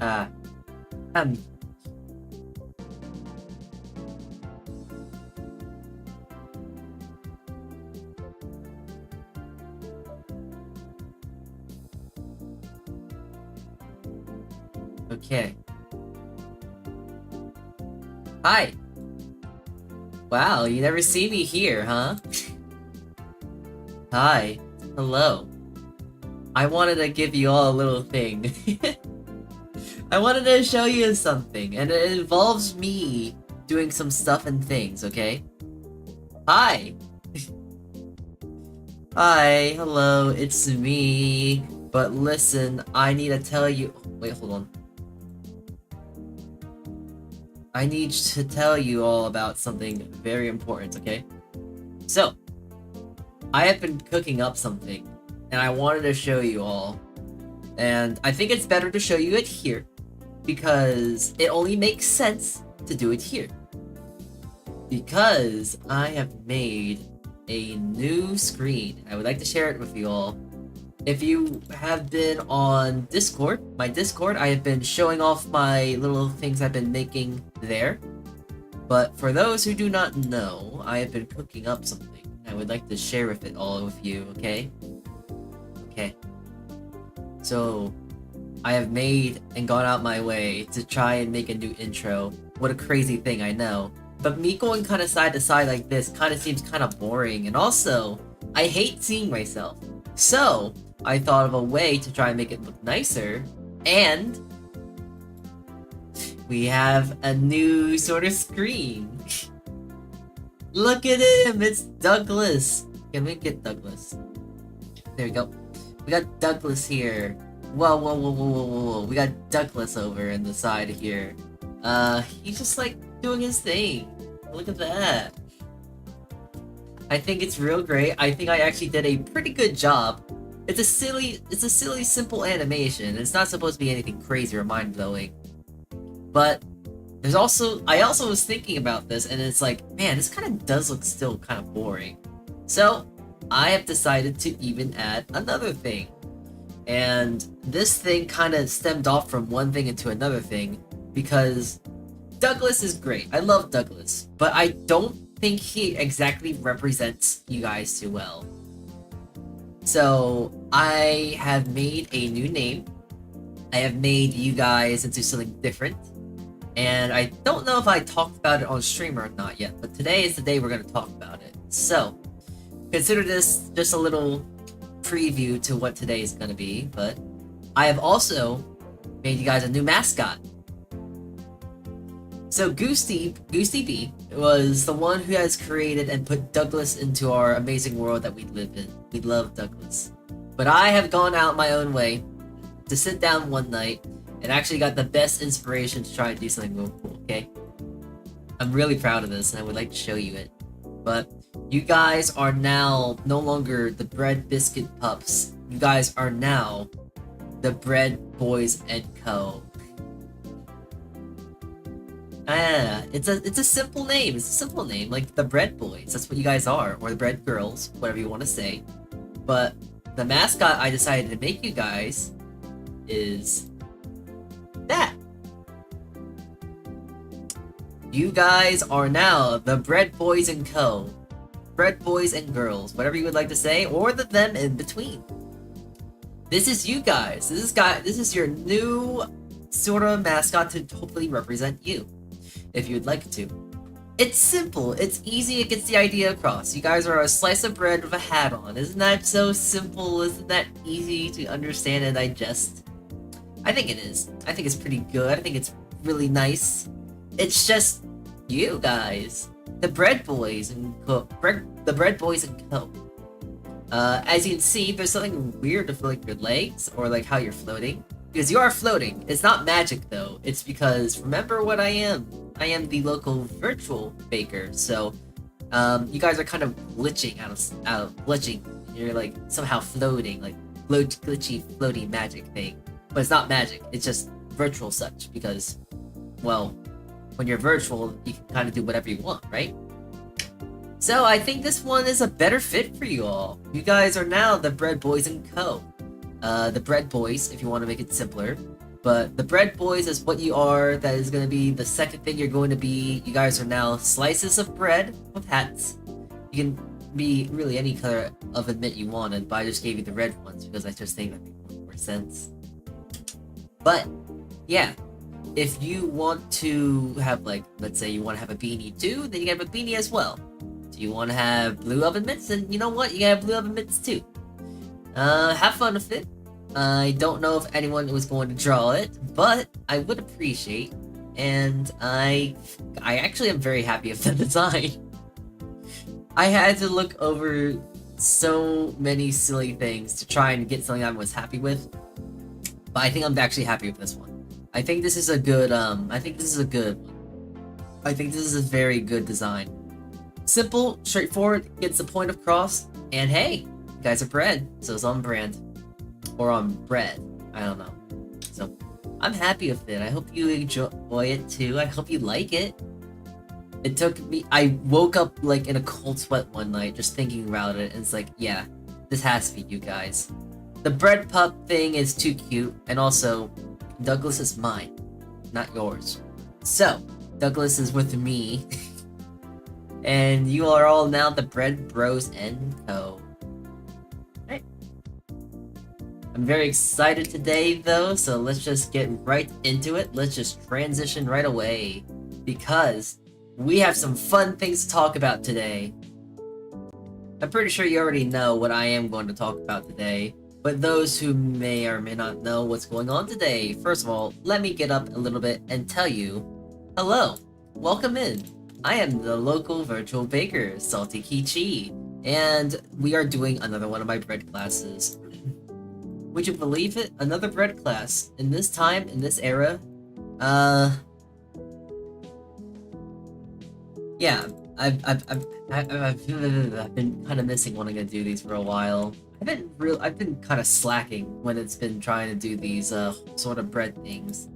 Uh, um. Okay. Hi. Wow, you never see me here, huh? Hi. Hello. I wanted to give you all a little thing. I wanted to show you something, and it involves me doing some stuff and things, okay? Hi! Hi, hello, it's me. But listen, I need to tell you- wait, hold on. I need to tell you all about something very important, okay? So, I have been cooking up something, and I wanted to show you all. And I think it's better to show you it here, because it only makes sense to do it here. Because I have made a new screen. I would like to share it with you all. If you have been on Discord, my Discord, I have been showing off my little things I've been making there. But for those who do not know, I have been cooking up something. I would like to share with it all with you, okay? Okay. So, I have made and gone out my way to try and make a new intro. What a crazy thing, I know. But me going kind of side to side like this kind of seems kind of boring, and also, I hate seeing myself. So, I thought of a way to try and make it look nicer, and we have a new sort of screen. Look at him, it's Douglas. Can we get Douglas? There we go. We got Douglas here. Whoa, whoa, whoa, whoa, whoa, whoa, whoa. We got Douglas over in the side here. He's just like doing his thing. Look at that. I think it's real great. I think I actually did a pretty good job. It's a silly, simple animation. It's not supposed to be anything crazy or mind-blowing. But there's also, I also was thinking about this, and it's like, man, this kind of does look still kind of boring. So, I have decided to even add another thing. And this thing kind of stemmed off from one thing into another thing, because Douglas is great. I love Douglas, but I don't think he exactly represents you guys too well. So, I have made a new name. I have made you guys into something different. And I don't know if I talked about it on stream or not yet, but today is the day we're going to talk about it. So, consider this just a little preview to what today is going to be, but I have also made you guys a new mascot. So Goosey B was the one who has created and put Douglas into our amazing world that we live in. We love Douglas. But I have gone out my own way to sit down one night and actually got the best inspiration to try and do something real cool, okay? I'm really proud of this and I would like to show you it. But you guys are now no longer the Bred Biscuit Pups. You guys are now the Bred Boys and Co. It's a simple name. It's a simple name, like the Bred Boys. That's what you guys are, or the Bred Girls, whatever you want to say. But the mascot I decided to make you guys is that. You guys are now the Bred Boys and Co. Bred Boys and Girls, whatever you would like to say, or the them in between. This is you guys. This is your new sort of mascot to hopefully represent you, if you'd like to. It's simple, it's easy, it gets the idea across. You guys are a slice of bread with a hat on. Isn't that so simple? Isn't that easy to understand and digest? I think it is. I think it's pretty good. I think it's really nice. It's just you guys. The Bred Boys and Co. The Bred Boys and Co. As you can see, there's something weird with like your legs or like how you're floating. Because you are floating. It's not magic though. It's because remember what I am. I am the local virtual baker. So you guys are kind of glitching out of glitching. You're like somehow floating, like glitchy floaty magic thing. But it's not magic. It's just virtual such because, well, when you're virtual, you can kind of do whatever you want, right? So I think this one is a better fit for you all. You guys are now the Bred Boys and Co. The Bred Boys, if you want to make it simpler. But the bread boys is what you are. That is going to be the second thing you're going to be. You guys are now slices of bread with hats. You can be really any color of admit you wanted, but I just gave you the red ones because I just think that makes more sense. But yeah, if you want to have, like, let's say you want to have a beanie too, then you can have a beanie as well. Do you want to have blue oven mitts? Then you know what, you can have blue oven mitts too. Have fun with it. I don't know if anyone was going to draw it, but I would appreciate, and I actually am very happy with the design. I had to look over so many silly things to try and get something I was happy with, but I think I'm actually happy with this one. I think this is a good, I think this is a very good design. Simple, straightforward, gets the point across, and hey, you guys are Bred, so it's on brand. Or on Bred, I don't know. So, I'm happy with it. I hope you enjoy it too. I hope you like it. It took me, I woke up like in a cold sweat one night just thinking about it, and it's like, yeah, this has to be you guys. The bread pup thing is too cute, and also, Douglas is mine, not yours. So, Douglas is with me, and you are all now the Bread Bros and Co. Right. I'm very excited today, though, so let's just get right into it. Let's just transition right away, because we have some fun things to talk about today. I'm pretty sure you already know what I am going to talk about today, but those who may or may not know what's going on today, first of all, let me get up a little bit and tell you, hello, welcome in. I am the local virtual baker, Saltea Kichee, and we are doing another one of my bread classes. Would you believe it? Another bread class. In this time, in this era, yeah, I've been kind of missing wanting to do these for a while. I've been kind of slacking when it's been trying to do these sort of bread things.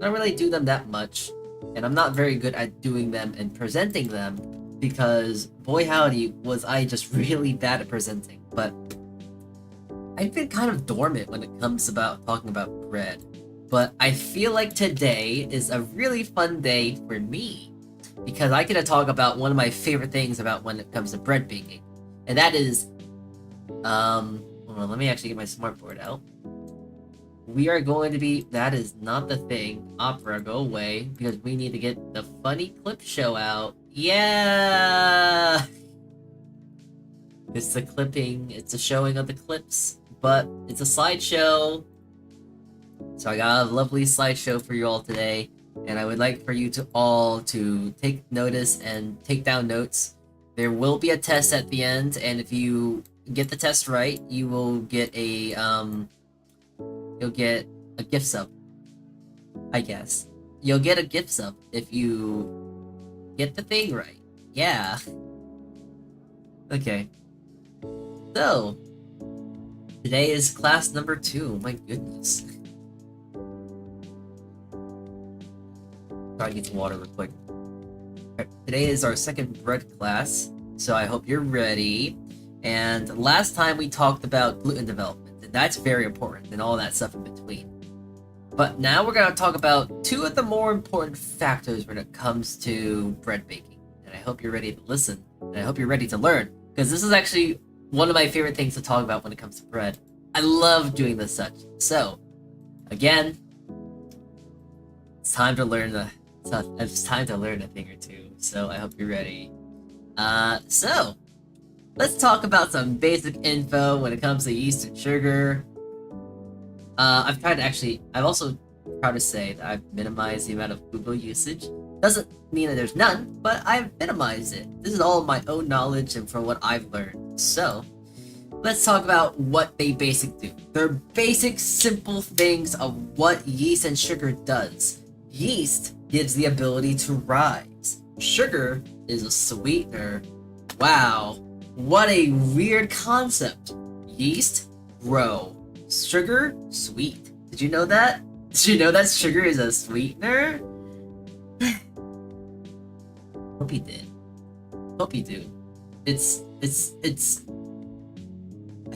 I don't really do them that much, and I'm not very good at doing them and presenting them because boy howdy was I just really bad at presenting. But I've been kind of dormant when it comes about talking about bread. But I feel like today is a really fun day for me, because I get to talk about one of my favorite things about when it comes to bread baking. And that is, hold on, let me actually get my smartboard out. We are going to be, that is not the thing, Opera, go away, because we need to get the funny clip show out. Yeah! It's the clipping, it's a showing of the clips, but it's a slideshow. So I got a lovely slideshow for you all today. And I would like for you to all to take notice and take down notes. There will be a test at the end, and if you get the test right, you will get a gift sub. I guess. You'll get a gift sub if you get the thing right. Yeah. Okay. So, today is class number 2. My goodness. Try to get some water real quick. Right, today is our second bread class, so I hope you're ready. And last time we talked about gluten development, and that's very important, and all that stuff in between. But now we're going to talk about 2 of the more important factors when it comes to bread baking. And I hope you're ready to listen, and I hope you're ready to learn, because this is actually one of my favorite things to talk about when it comes to bread. I love doing this such. So, again, it's time to learn it's time to learn a thing or two, so I hope you're ready. So, let's talk about some basic info when it comes to yeast and sugar. I've also proud to say that I've minimized the amount of Google usage. Doesn't mean that there's none, but I've minimized it. This is all my own knowledge and from what I've learned. So, let's talk about what they basically do. They're basic, simple things of what yeast and sugar does. Yeast gives the ability to rise. Sugar is a sweetener. Wow, what a weird concept. Yeast, grow. Sugar, sweet. Did you know that? Did you know that sugar is a sweetener? Hope you did. Hope you do. I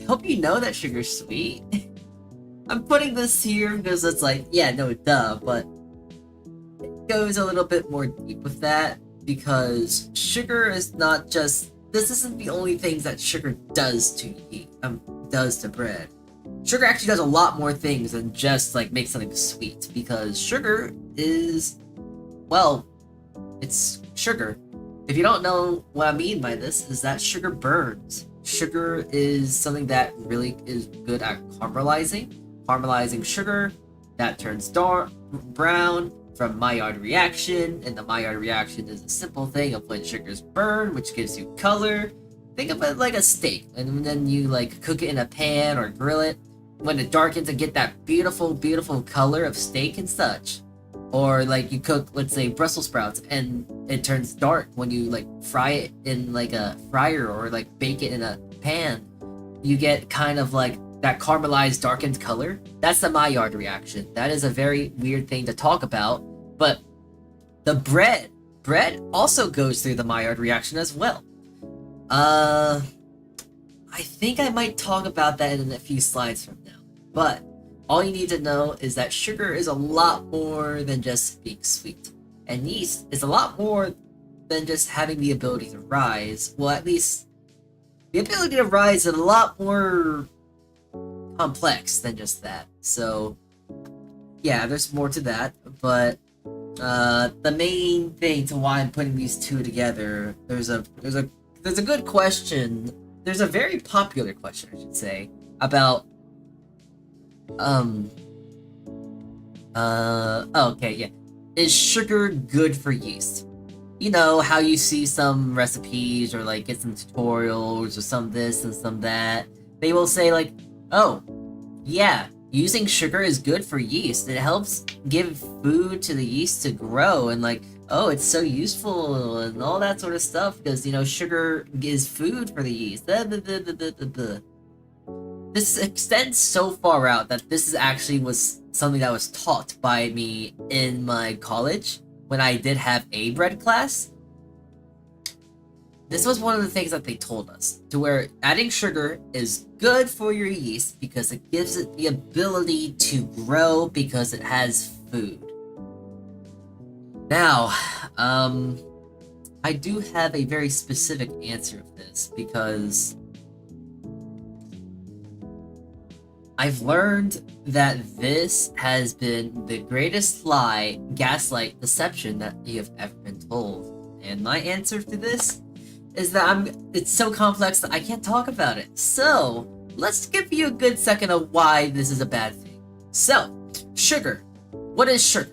hope you know that sugar's sweet. I'm putting this here because it's like, yeah, no, duh, but it goes a little bit more deep with that because sugar is not just. This isn't the only things that sugar does to does to bread. Sugar actually does a lot more things than just like make something sweet because sugar is, well, it's sugar. If you don't know what I mean by this, is that sugar burns. Sugar is something that really is good at caramelizing sugar that turns dark brown from Maillard reaction, and the Maillard reaction is a simple thing of when sugars burn, which gives you color. Think of it like a steak, and then you like cook it in a pan or grill it. When it darkens and get that beautiful, beautiful color of steak and such. Or like you cook, let's say, Brussels sprouts, and it turns dark when you like fry it in like a fryer or like bake it in a pan. You get kind of like that caramelized darkened color. That's the Maillard reaction. That is a very weird thing to talk about, but the bread also goes through the Maillard reaction as well. I think I might talk about that in a few slides from now, but all you need to know is that sugar is a lot more than just being sweet, and yeast is a lot more than just having the ability to rise. Well, at least the ability to rise is a lot more complex than just that. So yeah, there's more to that, but the main thing to why I'm putting these two together, there's a good question. There's a very popular question, I should say, about okay, yeah. Is sugar good for yeast? You know how you see some recipes or like get some tutorials or some this and some that. They will say like, oh, yeah, using sugar is good for yeast. It helps give food to the yeast to grow, and like, oh, it's so useful and all that sort of stuff because, you know, sugar is food for the yeast. This extends so far out that this is actually was something that was taught by me in my college when I did have a bread class. This was one of the things that they told us, to where adding sugar is good for your yeast because it gives it the ability to grow because it has food. Now, I do have a very specific answer of this because I've learned that this has been the greatest lie, gaslight, deception that you have ever been told. And my answer to this is that it's so complex that I can't talk about it. So, let's give you a good second of why this is a bad thing. So, sugar. What is sugar?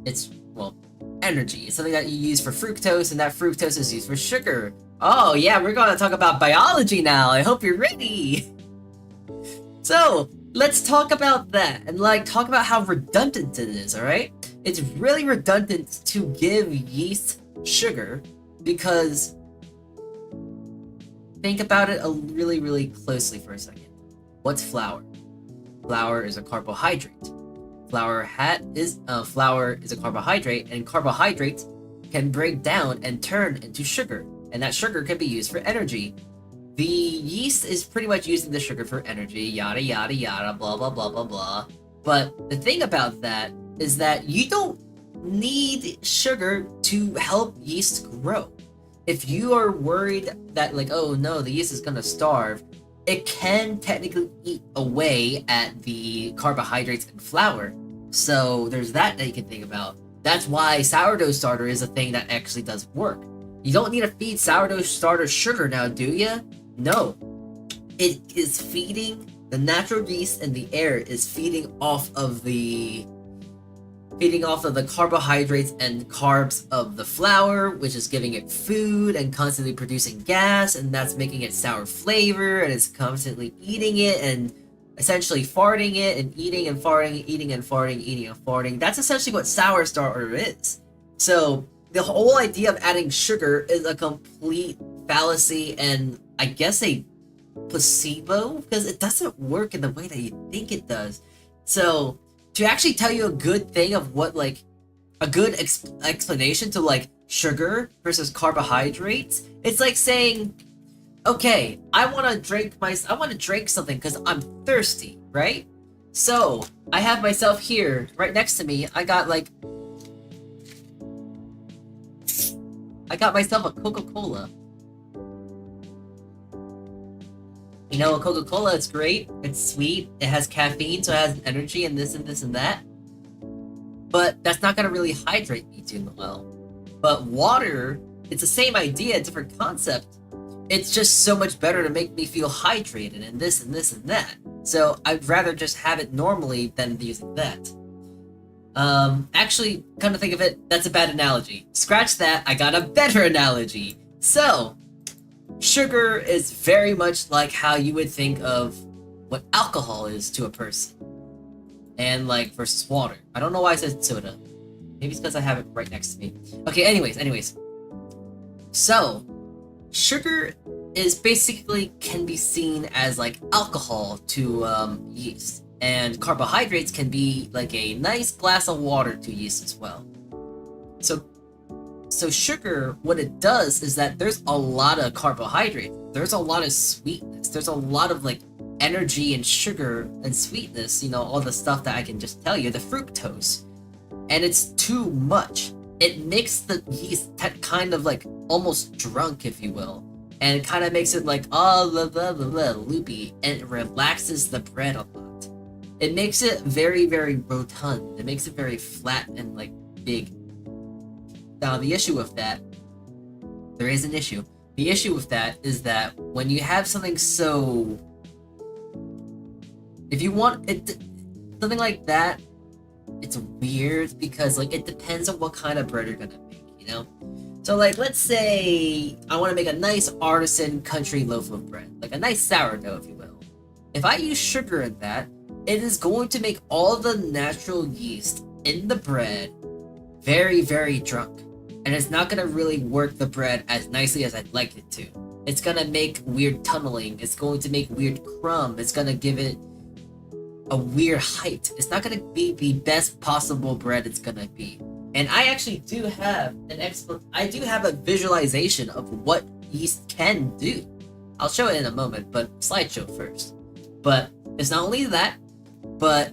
It's, well, energy. It's something that you use for fructose, and that fructose is used for sugar. Oh yeah, we're gonna talk about biology now. I hope you're ready. So, let's talk about that, and like talk about how redundant it is, alright? It's really redundant to give yeast sugar because think about it really, really closely for a second. What's flour? Flour is a carbohydrate. Flour is a carbohydrate, and carbohydrates can break down and turn into sugar, and that sugar can be used for energy. The yeast is pretty much using the sugar for energy, yada yada yada, blah blah blah blah blah. But the thing about that is that you don't need sugar to help yeast grow. If you are worried that like, oh no, the yeast is gonna starve, it can technically eat away at the carbohydrates in flour. So there's that you can think about. That's why sourdough starter is a thing that actually does work. You don't need to feed sourdough starter sugar now, do ya? No. It is feeding the natural yeast, and the air is feeding off of the carbohydrates and carbs of the flour, which is giving it food and constantly producing gas, and that's making it sour flavor, and it's constantly eating it and essentially farting it and eating and farting, eating and farting, eating and farting. That's essentially what sour starter is. So the whole idea of adding sugar is a complete fallacy and I guess a placebo, because it doesn't work in the way that you think it does. So to actually tell you a good thing of what, like, a good explanation to like sugar versus carbohydrates, it's like saying, okay, I want to drink something because I'm thirsty, right? So, I have myself here, right next to me, I got myself a Coca-Cola. You know, a Coca-Cola, it's great, it's sweet, it has caffeine, so it has energy and this and this and that. But that's not gonna really hydrate me too well. But water, it's the same idea, different concept. It's just so much better to make me feel hydrated and this and this and that. So I'd rather just have it normally than using that. Actually, come to think of it, that's a bad analogy. Scratch that, I got a better analogy. So, sugar is very much like how you would think of what alcohol is to a person. And like versus water. I don't know why I said soda. Maybe it's because I have it right next to me. Okay, anyways. So, sugar is basically can be seen as like alcohol to yeast. And carbohydrates can be like a nice glass of water to yeast as well. So sugar, what it does is that there's a lot of carbohydrates. There's a lot of sweetness. There's a lot of like energy and sugar and sweetness, you know, all the stuff that I can just tell you, the fructose. And it's too much. It makes the yeast kind of like almost drunk, if you will. And it kind of makes it like, loopy, and it relaxes the bread a lot. It makes it very, very rotund. It makes it very flat and like big. Now the issue with that, there is an issue. The issue with that is that when you have something so, if you want it, something like that, it's weird because like it depends on what kind of bread you're gonna make, you know? So like, let's say I want to make a nice artisan country loaf of bread, like a nice sourdough, if you will. If I use sugar in that, it is going to make all the natural yeast in the bread very, very drunk. And it's not going to really work the bread as nicely as I'd like it to. It's going to make weird tunneling. It's going to make weird crumb. It's going to give it a weird height. It's not going to be the best possible bread it's going to be. And I actually do have I do have a visualization of what yeast can do. I'll show it in a moment, but slideshow first. But it's not only that, but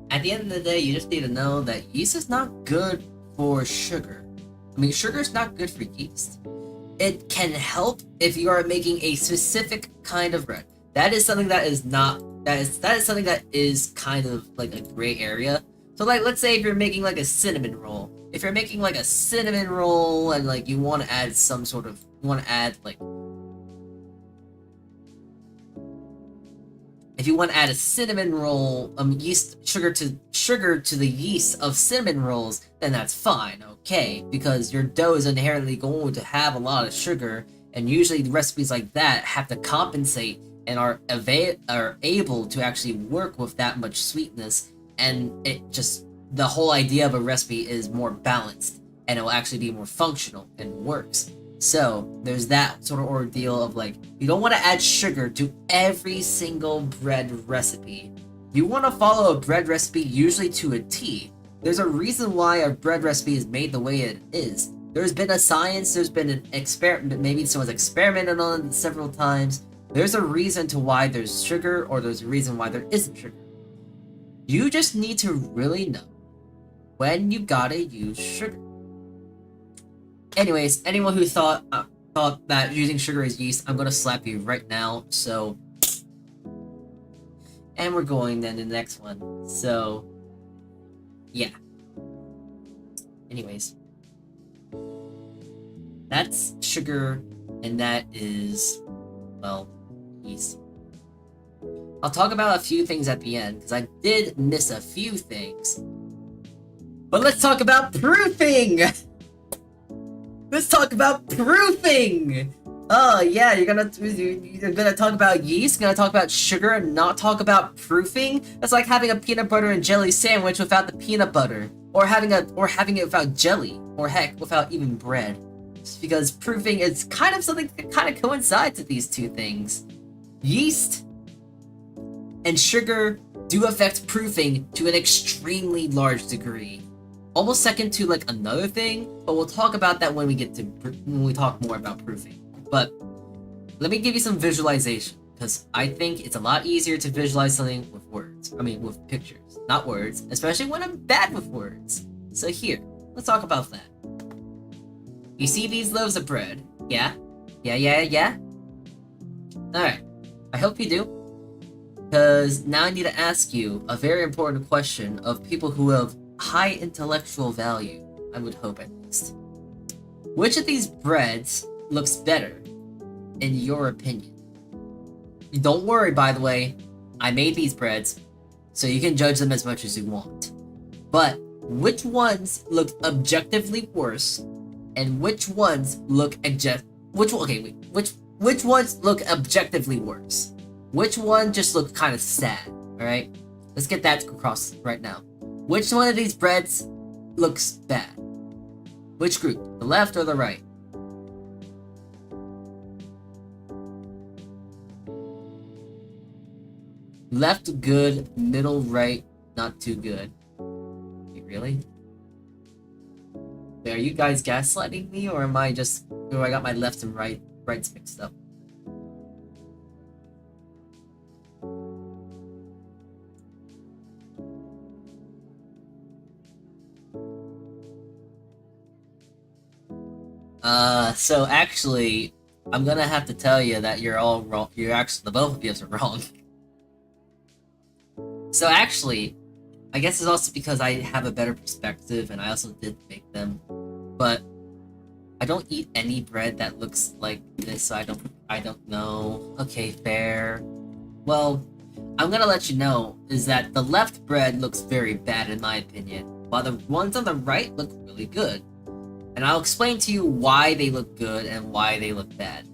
at the end of the day, you just need to know that yeast is not good for sugar. I mean, sugar is not good for yeast. It can help if you are making a specific kind of bread. That is something that is not, that is something that is kind of like a gray area. So like, let's say if you're making like a cinnamon roll. If you're making like a cinnamon roll and like you want to add some sort of, you want to add like, if you want to add a cinnamon roll, sugar to the yeast of cinnamon rolls, then that's fine, okay? Because your dough is inherently going to have a lot of sugar, and usually recipes like that have to compensate and are able to actually work with that much sweetness, and the whole idea of a recipe is more balanced, and it will actually be more functional and works. So there's that sort of ordeal of like, you don't want to add sugar to every single bread recipe. You want to follow a bread recipe usually to a T. There's a reason why a bread recipe is made the way it is. There's been a science, there's been an experiment, maybe someone's experimented on it several times. There's a reason to why there's sugar, or there's a reason why there isn't sugar. You just need to really know when you gotta use sugar. Anyways, anyone who thought that using sugar is yeast, I'm gonna slap you right now. So, and we're going then to the next one. So, yeah. Anyways, that's sugar, and that is, well, yeast. I'll talk about a few things at the end because I did miss a few things. But let's talk about proofing. Let's talk about proofing! Oh yeah, you're gonna talk about yeast, you're gonna talk about sugar, and not talk about proofing? That's like having a peanut butter and jelly sandwich without the peanut butter, or having it without jelly, or heck, without even bread. Just because proofing is kind of something that kind of coincides with these two things. Yeast and sugar do affect proofing to an extremely large degree. Almost second to like another thing, but we'll talk about that when we talk more about proofing. But let me give you some visualization, because I think it's a lot easier to visualize something with words. I mean, with pictures, not words, especially when I'm bad with words. So here, let's talk about that. You see these loaves of bread? Yeah? Yeah? Alright, I hope you do. Because now I need to ask you a very important question of people who have high intellectual value, I would hope at least. Which of these breads looks better, in your opinion? Don't worry, by the way, I made these breads, so you can judge them as much as you want. But which ones look objectively worse, and which ones look which ones look objectively worse? Which one just look kind of sad? All right, let's get that across right now. Which one of these breads looks bad? Which group, the left or the right? Left good, middle right not too good. Wait, really? Wait, are you guys gaslighting me, or am I just, or I got my left and rights mixed up? So actually, I'm gonna have to tell you that you're all wrong. You're actually, the both of you are wrong. So actually, I guess it's also because I have a better perspective and I also did make them. But I don't eat any bread that looks like this, so I don't know. Okay, fair. Well, I'm gonna let you know is that the left bread looks very bad in my opinion, while the ones on the right look really good. And I'll explain to you why they look good and why they look bad.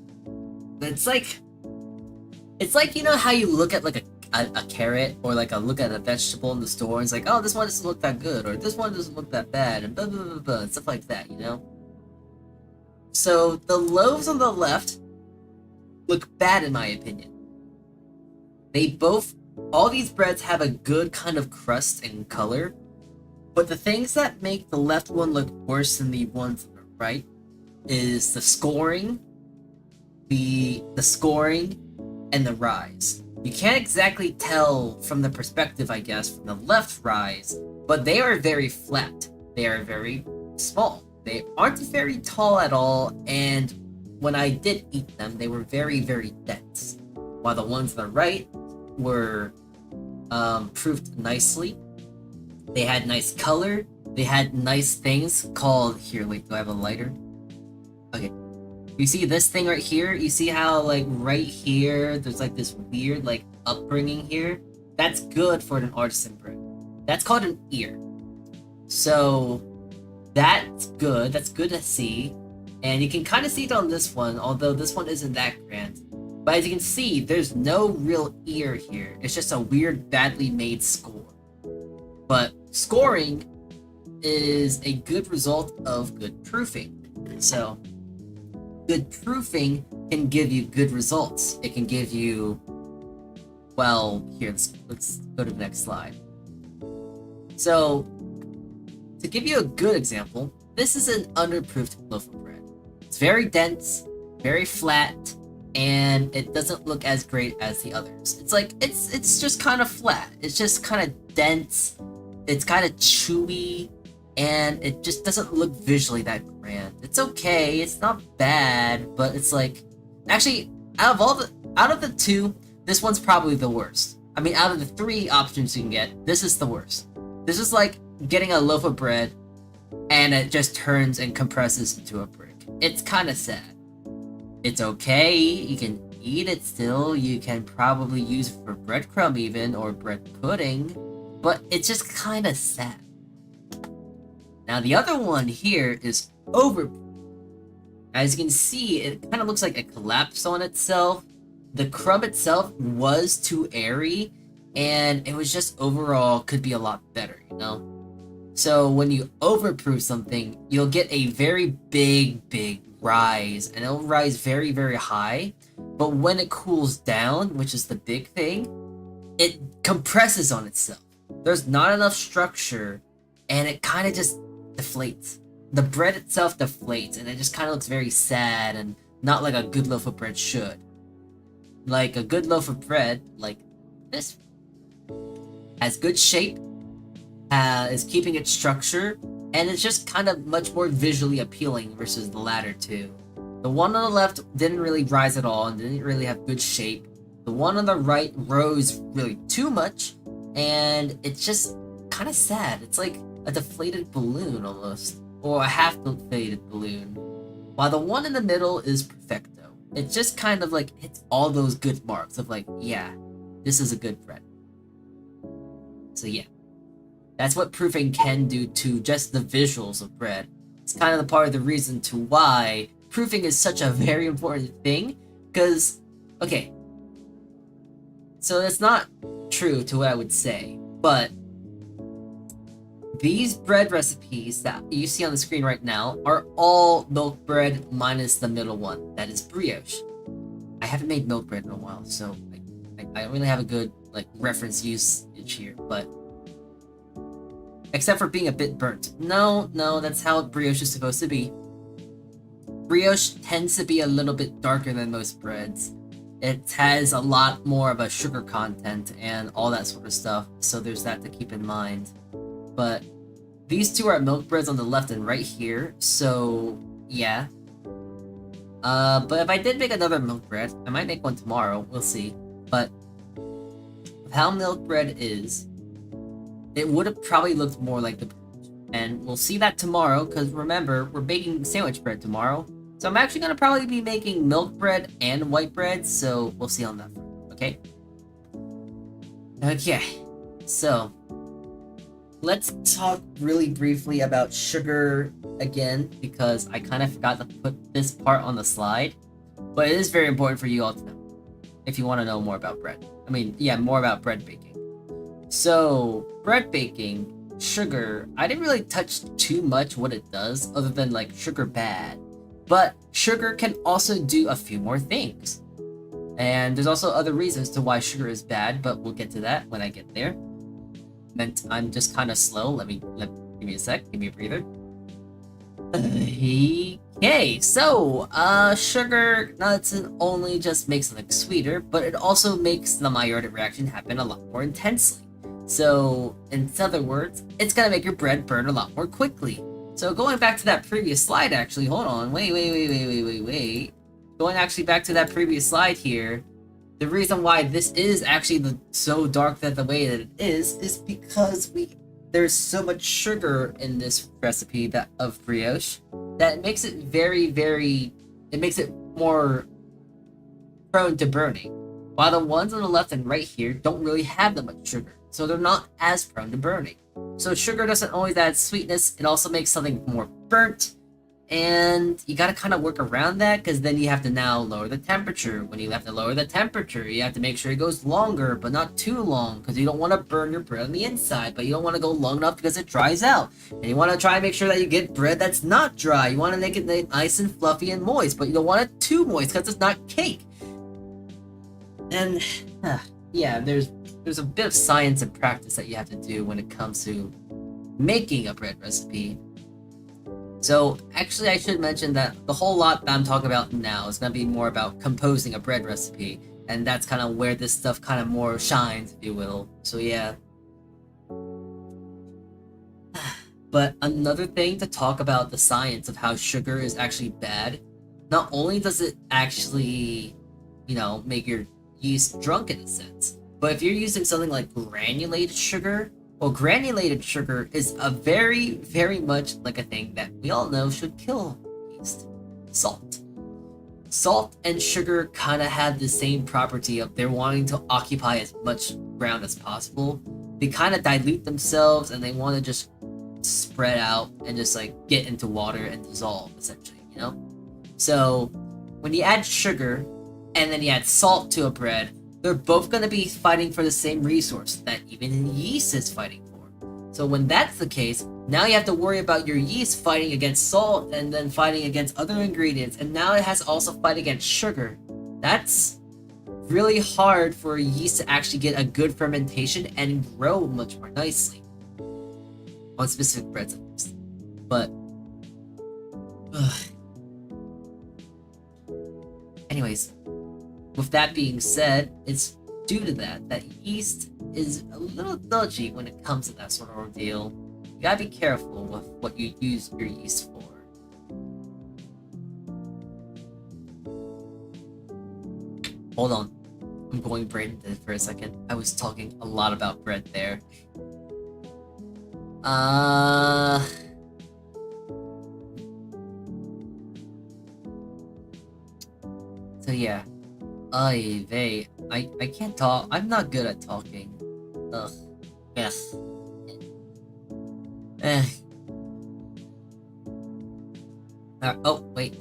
It's like, you know how you look at like a carrot or like a look at a vegetable in the store and it's like, oh, this one doesn't look that good, or this one doesn't look that bad, and blah blah blah blah, and stuff like that, you know? So the loaves on the left look bad in my opinion. All these breads have a good kind of crust and color, but the things that make the left one look worse than the ones on the right is the scoring, the scoring, and the rise. You can't exactly tell from the perspective, I guess, from the left rise, but they are very flat. They are very small. They aren't very tall at all, and when I did eat them, they were very, very dense. While the ones on the right were proofed nicely. They had nice color. They had nice things called, here, wait, do I have a lighter? Okay. You see this thing right here? You see how, like, right here, there's, like, this weird, like, upbringing here? That's good for an artisan bread. That's called an ear. So, that's good. That's good to see. And you can kind of see it on this one, although this one isn't that grand. But as you can see, there's no real ear here. It's just a weird, badly made score. But scoring is a good result of good proofing. So, good proofing can give you good results. It can give you, well, here, let's go to the next slide. So, to give you a good example, this is an underproofed loaf of bread. It's very dense, very flat, and it doesn't look as great as the others. It's like, it's just kind of flat. It's just kind of dense. It's kind of chewy, and it just doesn't look visually that grand. It's okay, it's not bad, but it's like, actually, out of the two, this one's probably the worst. I mean, out of the three options you can get, this is the worst. This is like getting a loaf of bread, and it just turns and compresses into a brick. It's kind of sad. It's okay, you can eat it still, you can probably use it for breadcrumb even, or bread pudding, but it's just kind of sad. Now the other one here is overproof. As you can see, it kind of looks like it collapsed on itself. The crumb itself was too airy, and it was just overall could be a lot better, you know? So when you overproof something, you'll get a very big rise, and it'll rise very, very high. But when it cools down, which is the big thing, it compresses on itself. There's not enough structure, and it kind of just deflates. The bread itself deflates, and it just kind of looks very sad and not like a good loaf of bread should. like a good loaf of bread, like this, has good shape, is keeping its structure, and it's just kind of much more visually appealing versus the latter two. The one on the left didn't really rise at all and didn't really have good shape. The one on the right rose really too much, and it's just kind of sad. It's like a deflated balloon almost, or a half deflated balloon. While the one in the middle is perfecto. It just kind of like hits all those good marks of like, yeah, this is a good bread. So yeah, that's what proofing can do to just the visuals of bread. It's kind of the part of the reason to why proofing is such a very important thing, because, okay, so that's not true to what I would say, but these bread recipes that you see on the screen right now are all milk bread minus the middle one, that is brioche. I haven't made milk bread in a while, so I don't really have a good like reference usage here, but except for being a bit burnt. No, that's how brioche is supposed to be. Brioche tends to be a little bit darker than most breads. It has a lot more of a sugar content and all that sort of stuff, so there's that to keep in mind. But these two are milk breads on the left and right here, so yeah. But if I did make another milk bread, I might make one tomorrow, we'll see. But how milk bread is, it would have probably looked more like the brioche. And we'll see that tomorrow, because remember, we're baking sandwich bread tomorrow. So I'm actually going to probably be making milk bread and white bread, so we'll see on that front, okay? Okay, so let's talk really briefly about sugar again, because I kind of forgot to put this part on the slide. But it is very important for you all to know, if you want to know more about bread. I mean, yeah, more about bread baking. So, bread baking, sugar, I didn't really touch too much what it does, other than like sugar bad. But sugar can also do a few more things. And there's also other reasons to why sugar is bad, but we'll get to that when I get there. I'm just kind of slow. Give me a sec. Give me a breather. Okay, so sugar not only just makes something sweeter, but it also makes the Maillard reaction happen a lot more intensely. So, in other words, it's gonna make your bread burn a lot more quickly. So going back to that previous slide, actually, hold on, wait. Going actually back to that previous slide here, the reason why this is actually so dark that the way that it is because there's so much sugar in this recipe of brioche that it makes it it makes it more prone to burning. While the ones on the left and right here don't really have that much sugar, so they're not as prone to burning. So sugar doesn't always add sweetness, it also makes something more burnt, and you gotta kind of work around that, because then you have to now lower the temperature. When you have to lower the temperature, you have to make sure it goes longer, but not too long, because you don't want to burn your bread on the inside, but you don't want to go long enough because it dries out. And you want to try and make sure that you get bread that's not dry. You want to make it nice and fluffy and moist, but you don't want it too moist because it's not cake. And yeah, there's a bit of science and practice that you have to do when it comes to making a bread recipe. So actually I should mention that the whole lot that I'm talking about now is going to be more about composing a bread recipe, and that's kind of where this stuff kind of more shines, if you will. So yeah. But another thing to talk about the science of how sugar is actually bad, not only does it actually, make your yeast drunk in a sense, but if you're using something like granulated sugar, well, granulated sugar is a very, very much like a thing that we all know should kill yeast. Salt. Salt and sugar kind of have the same property of they're wanting to occupy as much ground as possible. They kind of dilute themselves and they want to just spread out and just like get into water and dissolve, essentially, So when you add sugar and then you add salt to a bread, they're both going to be fighting for the same resource that even yeast is fighting for. So when that's the case, now you have to worry about your yeast fighting against salt and then fighting against other ingredients, and now it has to also fight against sugar. That's really hard for a yeast to actually get a good fermentation and grow much more nicely. On specific breads at least. But anyways, with that being said, it's due to that yeast is a little dodgy when it comes to that sort of ordeal. You gotta be careful with what you use your yeast for. Hold on. I'm going Bred for a second. I was talking a lot about Bred there. So yeah. I can't talk. I'm not good at talking. Ugh. Ugh. Eh. Oh, wait,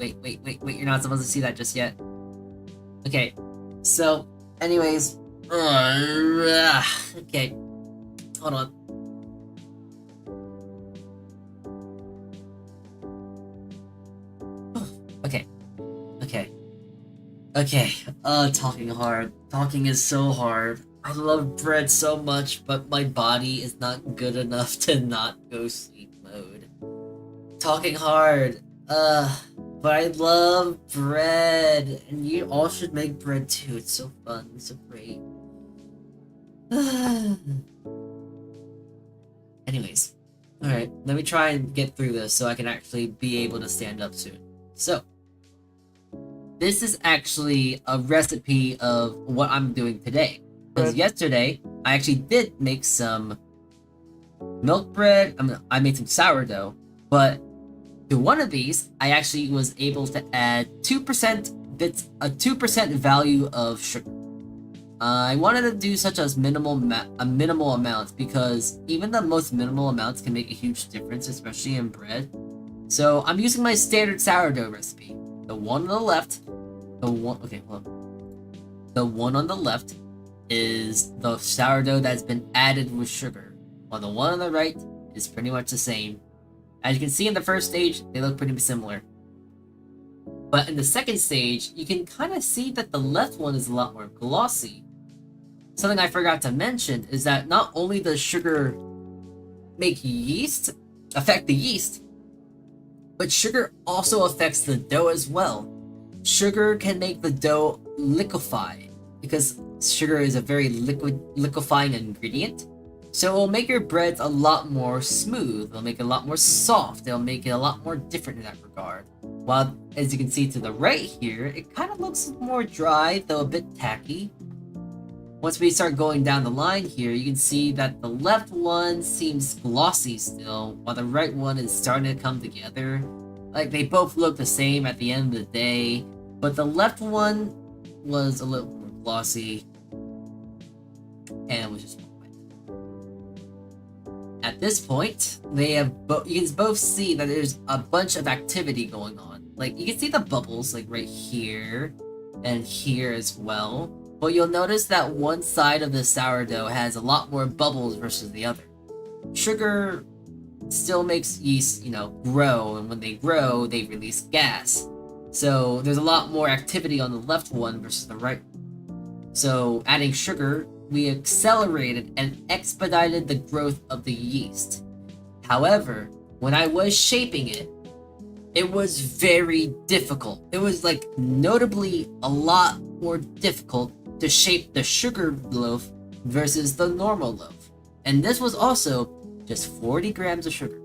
you're not supposed to see that just yet. Okay, so, anyways. Okay, hold on. Okay, talking hard. Talking is so hard. I love Bred so much, but my body is not good enough to not go sleep mode. Talking hard. But I love Bred, and you all should make Bred too. It's so fun, it's so great. Anyways, alright, let me try and get through this so I can actually be able to stand up soon. So, this is actually a recipe of what I'm doing today. Because yesterday, I actually did make some milk bread. I made some sourdough, but to one of these, I actually was able to add 2% value of sugar. I wanted to do such as minimal amounts because even the most minimal amounts can make a huge difference, especially in bread. So I'm using my standard sourdough recipe. The one on the left, the one on the left is the sourdough that's been added with sugar, while the one on the right is pretty much the same. As you can see in the first stage, they look pretty similar. But in the second stage, you can kind of see that the left one is a lot more glossy. Something I forgot to mention is that not only does sugar affect the yeast, but sugar also affects the dough as well. Sugar can make the dough liquefy, because sugar is a very liquefying ingredient. So it'll make your breads a lot more smooth, it'll make it a lot more soft, it'll make it a lot more different in that regard. While, as you can see to the right here, it kind of looks more dry, though a bit tacky. Once we start going down the line here, you can see that the left one seems glossy still, while the right one is starting to come together. Like, they both look the same at the end of the day, but the left one was a little more glossy, and it was just wet. At this point, they have you can both see that there's a bunch of activity going on. Like, you can see the bubbles, like, right here, and here as well. But you'll notice that one side of the sourdough has a lot more bubbles versus the other. Sugar still makes yeast, grow, and when they grow, they release gas. So there's a lot more activity on the left one versus the right. So adding sugar, we accelerated and expedited the growth of the yeast. However, when I was shaping it, it was very difficult. It was notably a lot more difficult to shape the sugar loaf versus the normal loaf. And this was also just 40 grams of sugar.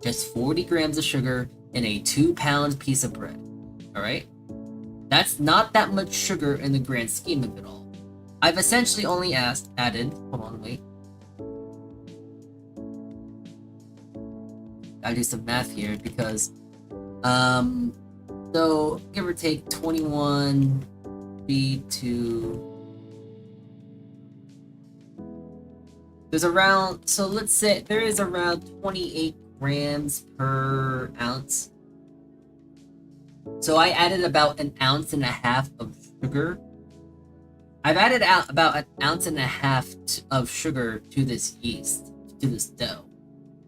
Just 40 grams of sugar in a 2-pound piece of bread. Alright? That's not that much sugar in the grand scheme of it all. I've essentially only added, hold on, wait. Gotta do some math here because, so give or take 21 B2. There's around, so let's say there is around 28 grams per ounce. So I added about 1.5 ounces of sugar. I've added about 1.5 ounces of sugar to this yeast, to this dough.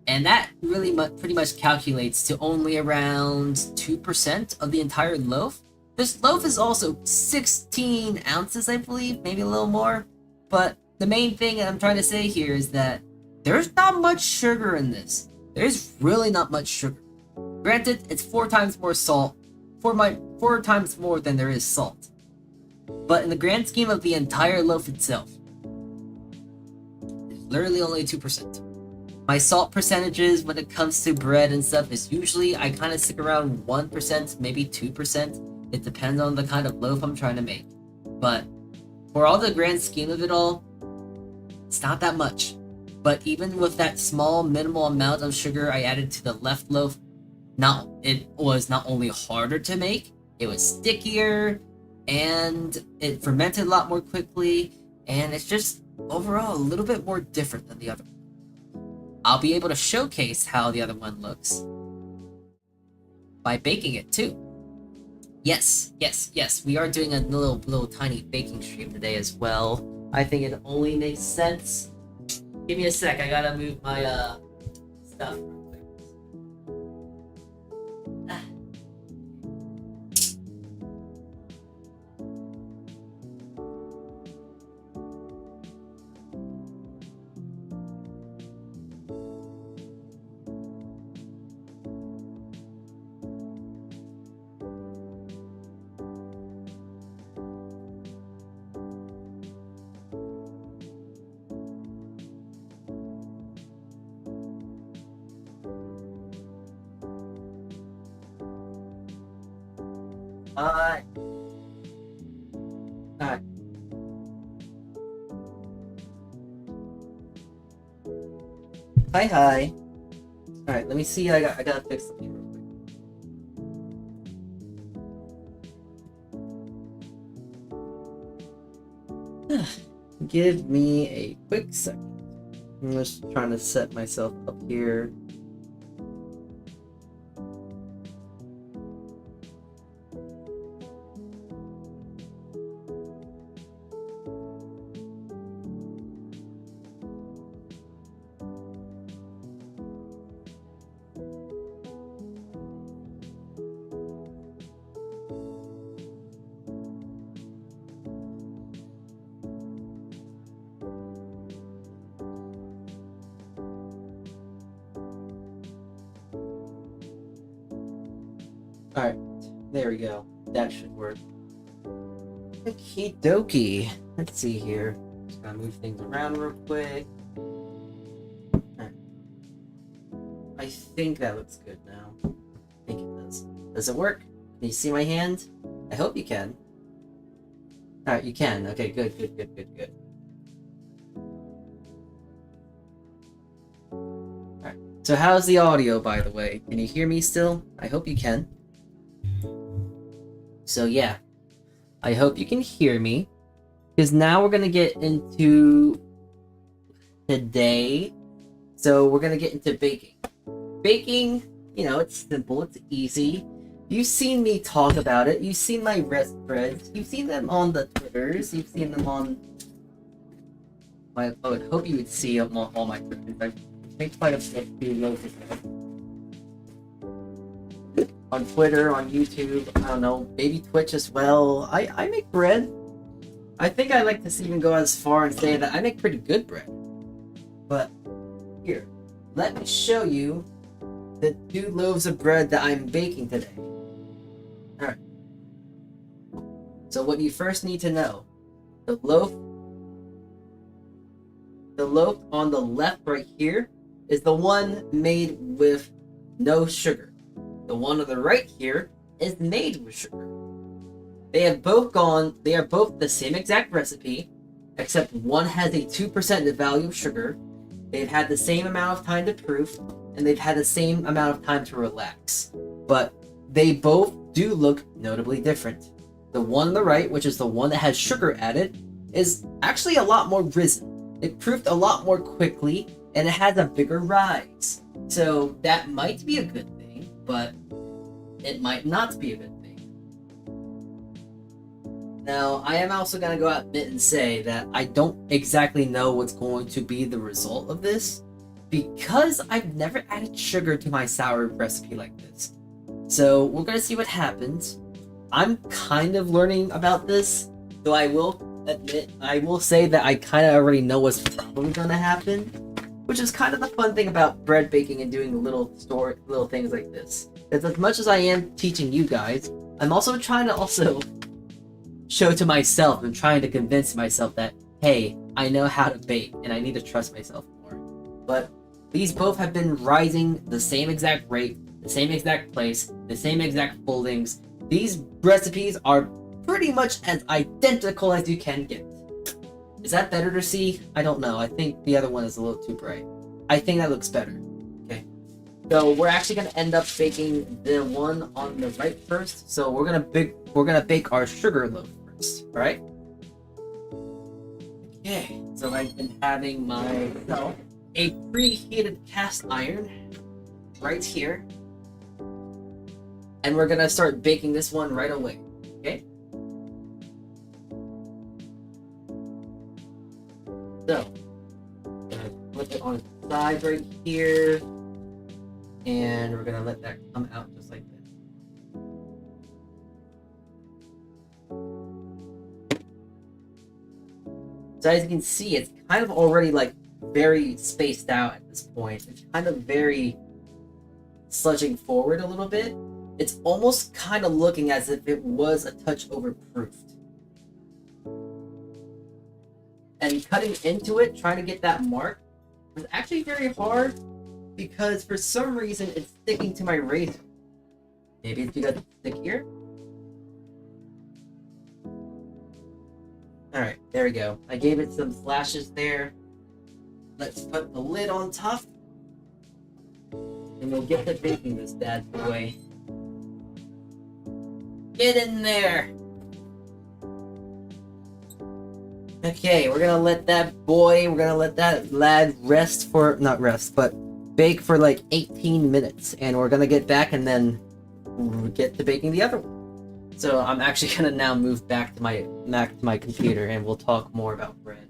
And that really pretty much calculates to only around 2% of the entire loaf. This loaf is also 16 ounces, I believe, maybe a little more. But the main thing I'm trying to say here is that there's not much sugar in this. There's really not much sugar. Granted, it's 4 times more salt, 4 times more than there is salt. But in the grand scheme of the entire loaf itself, it's literally only 2%. My salt percentages when it comes to bread and stuff is usually I kind of stick around 1%, maybe 2%. It depends on the kind of loaf I'm trying to make. But for all the grand scheme of it all, it's not that much. But even with that small minimal amount of sugar I added to the left loaf, it was not only harder to make, it was stickier, and it fermented a lot more quickly, and it's just overall a little bit more different than the other one. I'll be able to showcase how the other one looks by baking it too. Yes, we are doing a little tiny baking stream today as well. I think it only makes sense. Give me a sec, I gotta move my stuff. Alright. Hi. Alright, let me see. I gotta fix something real quick. Give me a quick second. I'm just trying to set myself up here. Alright, there we go. That should work. Okie dokie. Let's see here. Just gotta move things around real quick. Alright. I think that looks good now. I think it does. Does it work? Can you see my hand? I hope you can. Alright, you can. Okay, good. Alright, so how's the audio, by the way? Can you hear me still? I hope you can. So yeah, I hope you can hear me, because now we're going to get into today. So we're going to get into baking. Baking, you know, it's simple, it's easy. You've seen me talk about it. You've seen my breads. You've seen them on the Twitters. You've seen them on my... I would hope you would see them on all my Twitters. I make quite a few loads of them. On Twitter, on YouTube, I don't know, maybe Twitch as well. I make bread. I think I like to even go as far and say that I make pretty good bread. But here, let me show you the 2 loaves of bread that I'm baking today. Alright. So what you first need to know, the loaf on the left right here is the one made with no sugar. The one on the right here is made with sugar. They are both the same exact recipe, except one has a 2% value of sugar. They've had the same amount of time to proof, and they've had the same amount of time to relax. But they both do look notably different. The one on the right, which is the one that has sugar added, is actually a lot more risen. It proofed a lot more quickly, and it has a bigger rise. So that might be a good thing, but it might not be a good thing. Now, I am also going to go out and say that I don't exactly know what's going to be the result of this, because I've never added sugar to my sour recipe like this. So we're going to see what happens. I'm kind of learning about this, though I will say that I kind of already know what's probably going to happen, which is kind of the fun thing about bread baking and doing little things like this. Because as much as I am teaching you guys, I'm also trying to show to myself. I'm trying to convince myself that, hey, I know how to bake and I need to trust myself more. But these both have been rising the same exact rate, the same exact place, the same exact foldings. These recipes are pretty much as identical as you can get. Is that better to see? I don't know. I think the other one is a little too bright. I think that looks better. Okay. So we're actually gonna end up baking the one on the right first. So we're gonna bake our sugar loaf first. All right. Okay. So I've been having myself a preheated cast iron right here, and we're gonna start baking this one right away. Okay. So, gonna flip it on its side right here, and we're gonna let that come out just like this. So as you can see, it's kind of already like very spaced out at this point. It's kind of very sludging forward a little bit. It's almost kind of looking as if it was a touch overproofed. And cutting into it, trying to get that mark, was actually very hard because for some reason it's sticking to my razor. Maybe it's because it's stickier? Alright, there we go. I gave it some slashes there. Let's put the lid on top. And we'll get to baking this bad boy. Get in there! Okay, we're gonna let that lad rest for, not rest, but bake for like 18 minutes. And we're gonna get back and then get to baking the other one. So I'm actually gonna now move back to my computer and we'll talk more about bread.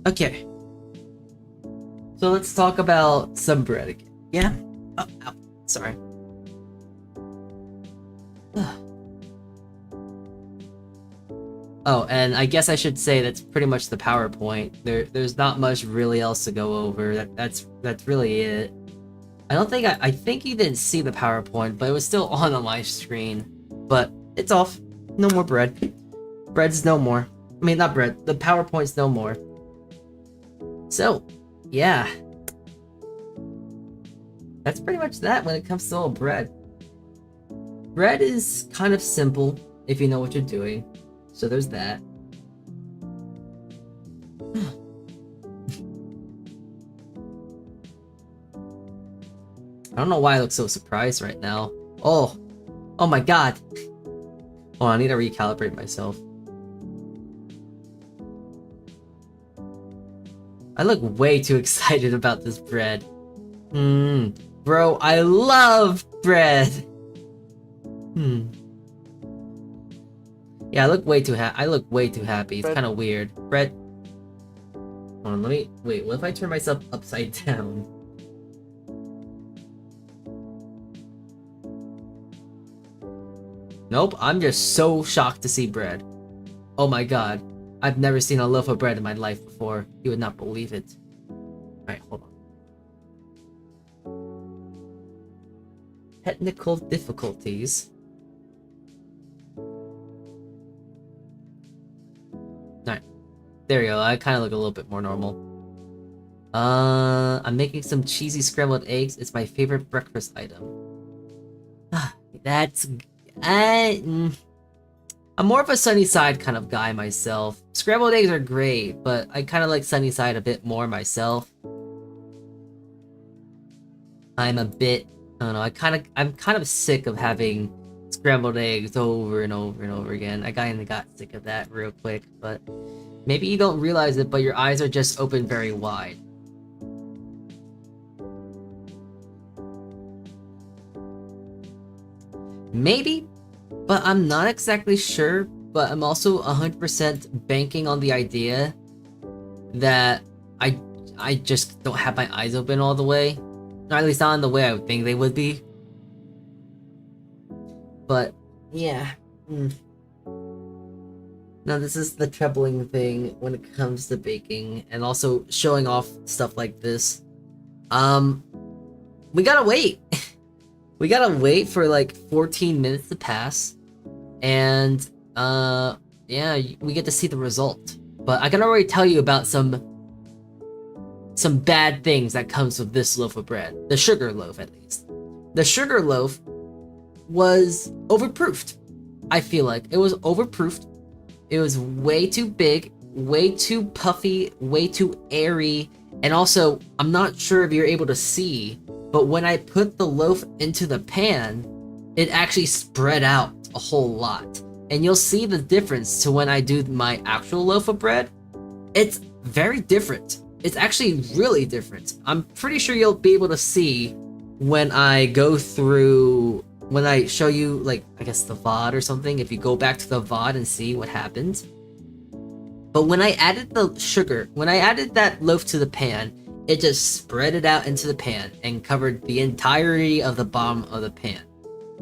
Okay. So let's talk about some bread again. Yeah? Oh, ow. Sorry. Oh, and I guess I should say that's pretty much the PowerPoint. There's not much really else to go over. That's really it. I think you didn't see the PowerPoint, but it was still on my screen. But it's off. No more bread. Bread's no more. I mean, not bread. The PowerPoint's no more. So, yeah. That's pretty much that when it comes to all bread. Bread is kind of simple if you know what you're doing. So there's that. I don't know why I look so surprised right now. Oh my god. Oh, I need to recalibrate myself. I look way too excited about this bread. Bro, I love bread. Yeah, I look way too happy. It's kind of weird. Bread. Hold on, wait, what if I turn myself upside down? Nope, I'm just so shocked to see bread. Oh my god. I've never seen a loaf of bread in my life before. You would not believe it. Alright, hold on. Technical difficulties. Alright. There we go. I kind of look a little bit more normal. I'm making some cheesy scrambled eggs. It's my favorite breakfast item. That's... I'm more of a sunny side kind of guy myself. Scrambled eggs are great, but I kind of like sunny side a bit more myself. I'm a bit, I don't know, I'm kind of sick of having scrambled eggs over and over and over again. I kinda got sick of that real quick, but maybe you don't realize it, but your eyes are just open very wide. Maybe, but I'm not exactly sure, but I'm also 100% banking on the idea that I just don't have my eyes open all the way. Or at least not in the way I would think they would be. But, yeah. Now this is the troubling thing when it comes to baking, and also showing off stuff like this. We gotta wait! We gotta wait for like 14 minutes to pass, and, yeah, we get to see the result. But I can already tell you about some bad things that comes with this loaf of bread. The sugar loaf, at least. The sugar loaf was overproofed. I feel like it was overproofed. It was way too big, way too puffy, way too airy, and also, I'm not sure if you're able to see, but when I put the loaf into the pan, it actually spread out a whole lot. And you'll see the difference to when I do my actual loaf of bread. It's very different. It's actually really different. I'm pretty sure you'll be able to see when I go through, when I show you, like, I guess the VOD or something, if you go back to the VOD and see what happened. But when I added the sugar, when I added that loaf to the pan, it just spread it out into the pan and covered the entirety of the bottom of the pan.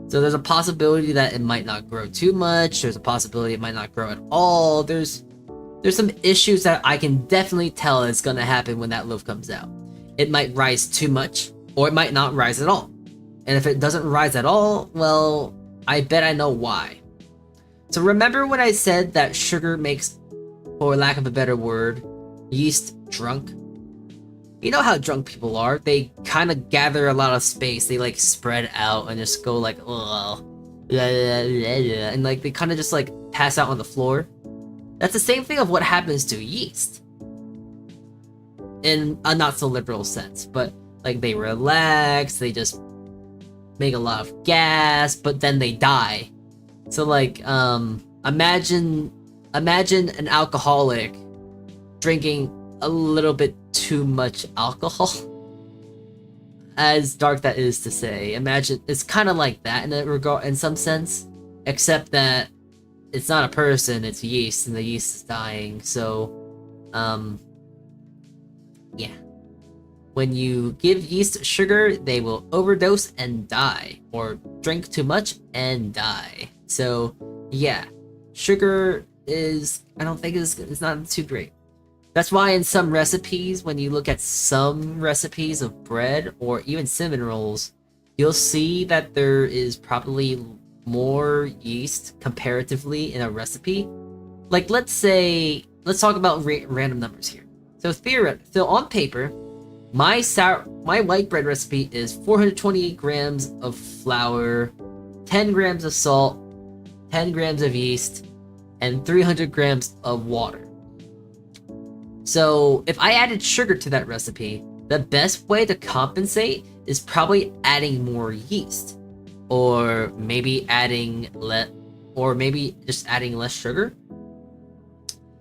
So there's a possibility that it might not grow too much, there's a possibility it might not grow at all, there's some issues that I can definitely tell is gonna happen when that loaf comes out. It might rise too much, or it might not rise at all. And if it doesn't rise at all, well, I bet I know why. So remember when I said that sugar makes, for lack of a better word, yeast drunk? You know how drunk people are. They kind of gather a lot of space. They like spread out and just go like, ugh, and like they kind of just like pass out on the floor. That's the same thing of what happens to yeast. In a not so literal sense, but like they relax, they just make a lot of gas, but then they die. So like, imagine an alcoholic drinking a little bit too much alcohol. As dark that is to say, imagine it's kind of like that in a regard, in some sense, except that it's not a person, it's yeast, and the yeast is dying. So, yeah. When you give yeast sugar, they will overdose and die, or drink too much and die. So, yeah, sugar is, I don't think it's not too great. That's why in some recipes, when you look at some recipes of bread or even cinnamon rolls, you'll see that there is probably more yeast comparatively in a recipe. Like, let's talk about random numbers here. So on paper, my white bread recipe is 428 grams of flour, 10 grams of salt, 10 grams of yeast, and 300 grams of water. So if I added sugar to that recipe, the best way to compensate is probably adding more yeast, or maybe just adding less sugar.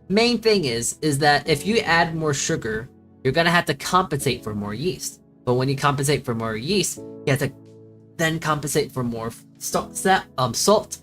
Main thing is that if you add more sugar, you're gonna have to compensate for more yeast. But when you compensate for more yeast, you have to then compensate for more salt,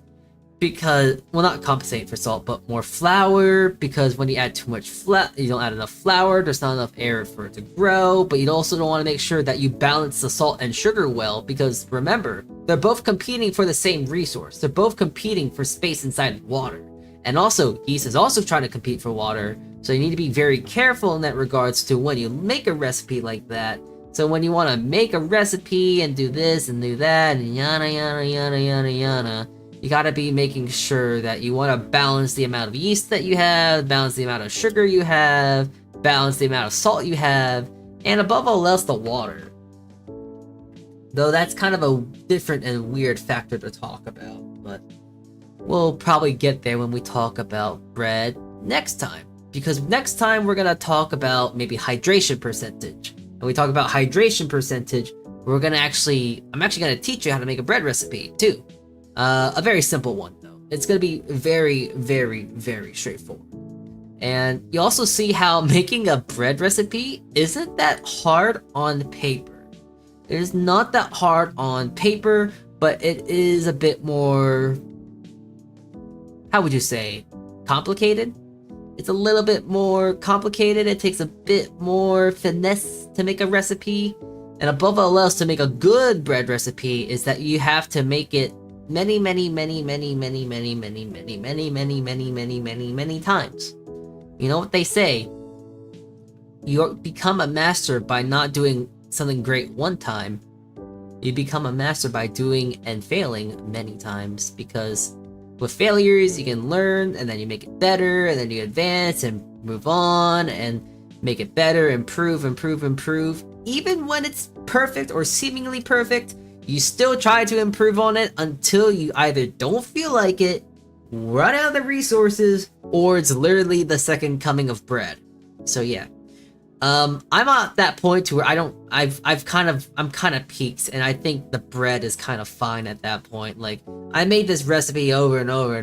because, well, not compensate for salt, but more flour, because when you add too much you don't add enough flour, there's not enough air for it to grow. But you also don't want to make sure that you balance the salt and sugar well, because remember, they're both competing for the same resource. They're both competing for space inside water. And also, yeast is also trying to compete for water, so you need to be very careful in that regards to when you make a recipe like that. So when you want to make a recipe and do this and do that and yada yada yada yada yada, you gotta be making sure that you want to balance the amount of yeast that you have, balance the amount of sugar you have, balance the amount of salt you have, and above all else, the water. Though that's kind of a different and weird factor to talk about, but we'll probably get there when we talk about bread next time. Because next time we're gonna talk about maybe hydration percentage. And we talk about hydration percentage, I'm actually gonna teach you how to make a bread recipe too. A very simple one though. It's gonna be very, very, very straightforward. And you also see how making a bread recipe isn't that hard on paper. It is not that hard on paper, but it is a bit more, how would you say, complicated? It's a little bit more complicated. It takes a bit more finesse to make a recipe. And above all else, to make a good bread recipe is that you have to make it many times. You know what they say? You become a master by not doing something great one time. You become a master by doing and failing many times, because with failures you can learn, and then you make it better, and then you advance and move on and make it better, improve. Even when it's perfect or seemingly perfect, you still try to improve on it until you either don't feel like it, run out of the resources, or it's literally the second coming of bread. So yeah. I'm at that point to where I'm kind of peaked, and I think the bread is kind of fine at that point. Like, I made this recipe over and over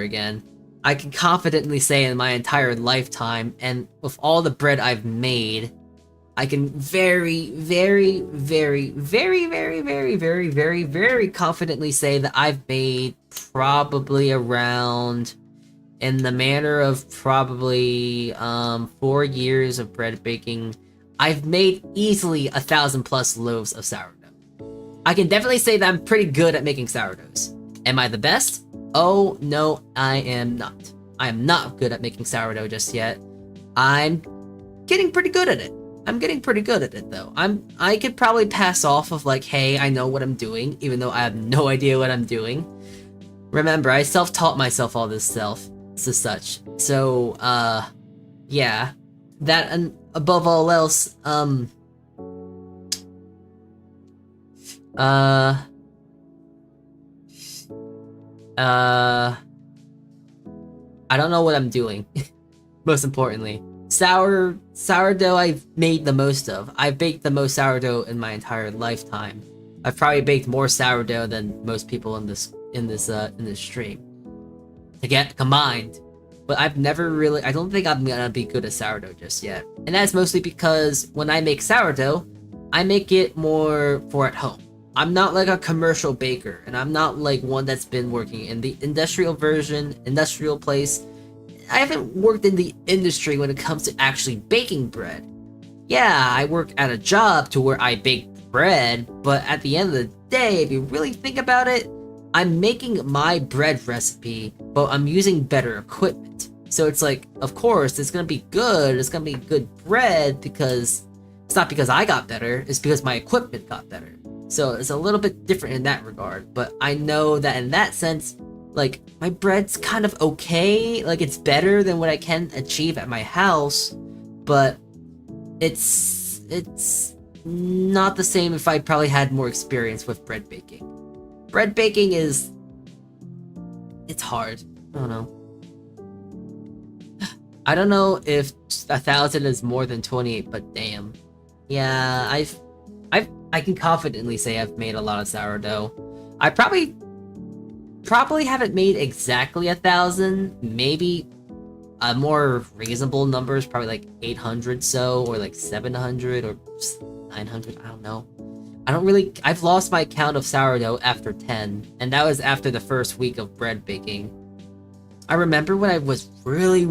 again. I can confidently say in my entire lifetime, and with all the bread I've made, I can very confidently say that I've made probably around, in the manner of probably 4 years of bread baking, I've made easily 1,000+ loaves of sourdough. I can definitely say that I'm pretty good at making sourdoughs. Am I the best? Oh no, I am not. I am not good at making sourdough just yet. I'm getting pretty good at it. I'm getting pretty good at it though. I could probably pass off of like, hey, I know what I'm doing, even though I have no idea what I'm doing. Remember, I self-taught myself all this stuff. So such. So, yeah. That, and above all else, I don't know what I'm doing. Most importantly. Sourdough I've made the most of. I've baked the most sourdough in my entire lifetime. I've probably baked more sourdough than most people in this stream to get combined. But I've never really, I don't think I'm gonna be good at sourdough just yet. And that's mostly because when I make sourdough, I make it more for at home. I'm not like a commercial baker, and I'm not like one that's been working in the industrial place. I haven't worked in the industry when it comes to actually baking bread. Yeah, I work at a job to where I bake bread, but at the end of the day, if you really think about it, I'm making my bread recipe, but I'm using better equipment. So it's like, of course, it's gonna be good. It's gonna be good bread because it's not because I got better, it's because my equipment got better. So it's a little bit different in that regard, but I know that in that sense, like, my bread's kind of okay. Like, it's better than what I can achieve at my house, but it's not the same if I probably had more experience with bread baking. Bread baking is, it's hard. I don't know. I don't know if 1,000 is more than 28, but damn. Yeah, I can confidently say I've made a lot of sourdough. I probably haven't made exactly 1,000. Maybe a more reasonable number is probably like 800 so, or like 700 or 900. I don't know. I've lost my count of sourdough after 10, and that was after the first week of bread baking. I remember when I was really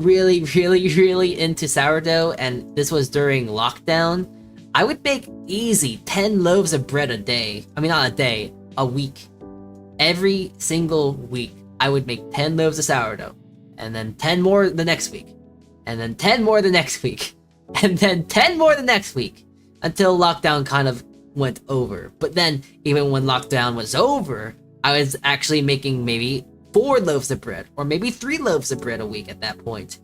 into sourdough, and this was during lockdown, I would make easy 10 loaves of bread a day. I mean, not a day, a week. Every single week, I would make 10 loaves of sourdough, and then 10 more the next week, and then 10 more the next week, and then 10 more the next week, until lockdown kind of went over. But then, even when lockdown was over, I was actually making maybe 4 loaves of bread, or maybe 3 loaves of bread a week at that point.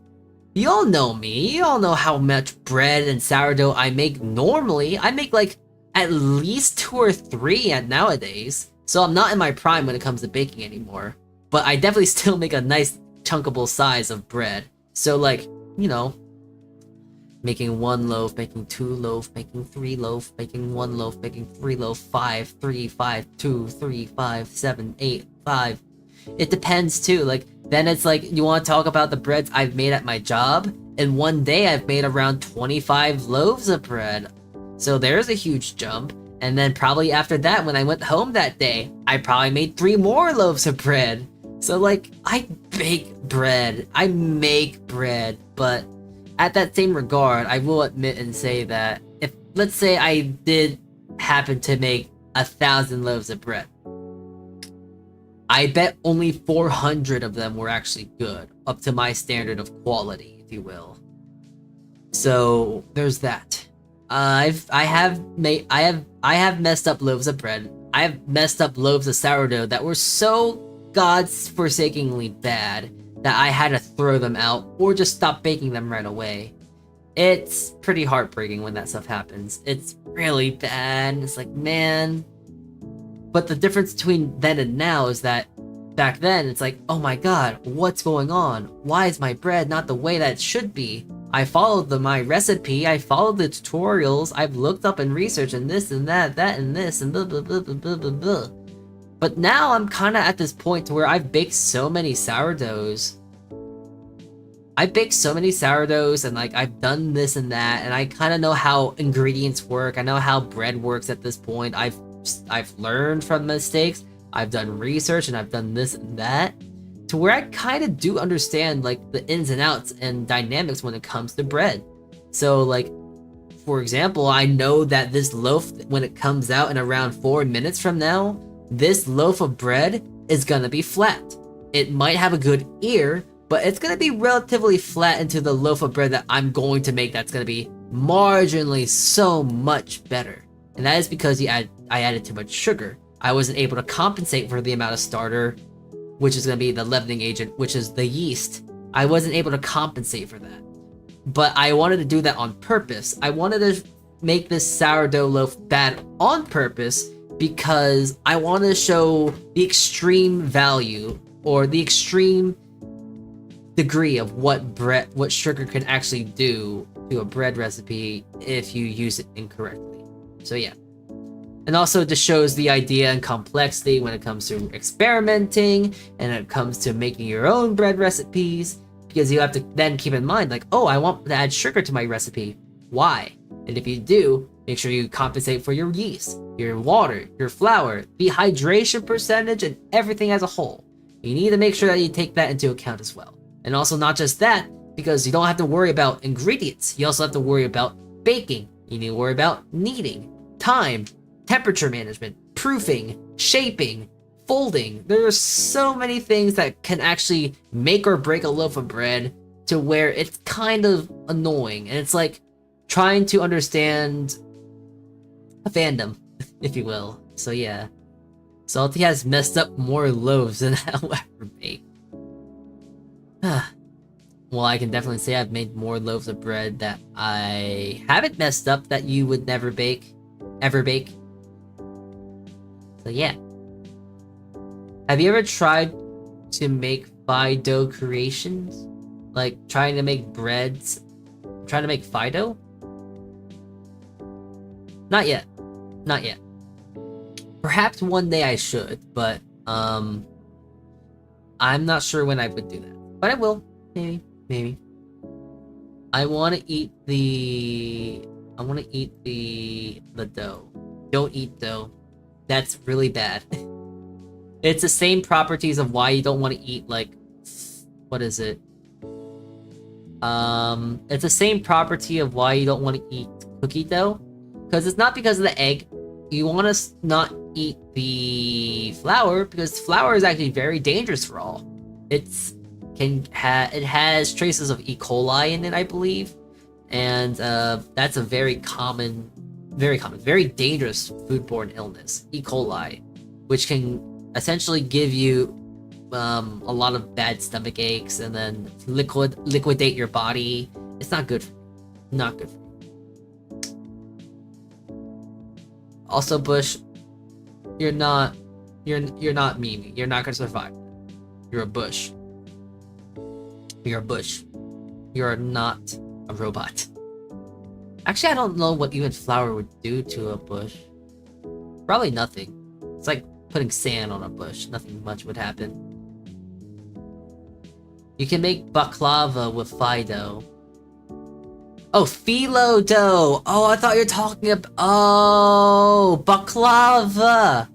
You all know me, you all know how much bread and sourdough I make normally. I make like at least 2 or 3 at nowadays, so I'm not in my prime when it comes to baking anymore. But I definitely still make a nice chunkable size of bread. So like, you know, making 1 loaf, making 2 loaf, making 3 loaf, making 1 loaf, making 3 loaf, 5, 3, 5, 2, 3, 5, 7, 8, 5. It depends too. Like, then it's like, you want to talk about the breads I've made at my job? In one day, I've made around 25 loaves of bread. So there's a huge jump. And then probably after that, when I went home that day, I probably made 3 more loaves of bread. So like, I bake bread, I make bread, but at that same regard, I will admit and say that if, let's say I did happen to make 1,000 loaves of bread, I bet only 400 of them were actually good, up to my standard of quality, if you will. So there's that. I have messed up loaves of bread. I have messed up loaves of sourdough that were so godforsakenly bad that I had to throw them out or just stop baking them right away. It's pretty heartbreaking when that stuff happens. It's really bad. It's like, man. But the difference between then and now is that back then it's like, oh my god, what's going on? Why is my bread not the way that it should be? I followed my recipe, I followed the tutorials, I've looked up and researched and this and that and this and blah blah blah blah blah blah blah. But now I'm kind of at this point to where I've baked so many sourdoughs. I've baked so many sourdoughs and like I've done this and that, and I kind of know how ingredients work. I know how bread works at this point. I've learned from mistakes. I've done research and I've done this and that, to where I kind of do understand like the ins and outs and dynamics when it comes to bread. So like, for example, I know that this loaf, when it comes out in around 4 minutes from now, this loaf of bread is gonna be flat. It might have a good ear, but it's gonna be relatively flat into the loaf of bread that I'm going to make that's gonna be marginally so much better. And that is because I added too much sugar. I wasn't able to compensate for the amount of starter, which is going to be the leavening agent, which is the yeast. I wasn't able to compensate for that. But I wanted to do that on purpose. I wanted to make this sourdough loaf bad on purpose because I wanted to show the extreme value or the extreme degree of what sugar can actually do to a bread recipe if you use it incorrectly. So yeah. And also it just shows the idea and complexity when it comes to experimenting and it comes to making your own bread recipes, because you have to then keep in mind like, oh, I want to add sugar to my recipe. Why? And if you do, make sure you compensate for your yeast, your water, your flour, the hydration percentage, and everything as a whole. You need to make sure that you take that into account as well. And also not just that, because you don't have to worry about ingredients. You also have to worry about baking. You need to worry about kneading, time, temperature management, proofing, shaping, folding. There are so many things that can actually make or break a loaf of bread to where it's kind of annoying. And it's like trying to understand a fandom, if you will. So yeah, Salty has messed up more loaves than I'll ever bake. Well, I can definitely say I've made more loaves of bread that I haven't messed up that you would never bake, ever bake. So yeah. Have you ever tried to make Fido creations? Like trying to make breads? Trying to make Fido? Not yet. Not yet. Perhaps one day I should, but I'm not sure when I would do that. But I will. Maybe. I want to eat the dough. Don't eat dough. That's really bad. It's the same properties of why you don't want to eat, like, what is it? It's the same property of why you don't want to eat cookie dough. Because it's not because of the egg. You want to not eat the flour because flour is actually very dangerous for all. It has traces of E. coli in it, I believe. And that's a very dangerous foodborne illness, E. coli, which can essentially give you a lot of bad stomach aches and then liquidate your body. It's not good for you. Not good for you. Also, Bush, you're not Mimi. You're not gonna survive. You're a Bush. You're a Bush. You're not a robot. Actually, I don't know what even flour would do to a bush. Probably nothing. It's like putting sand on a bush. Nothing much would happen. You can make baklava with Fido. Oh, phyllo dough! Oh, I thought you were talking about... Oh, baklava!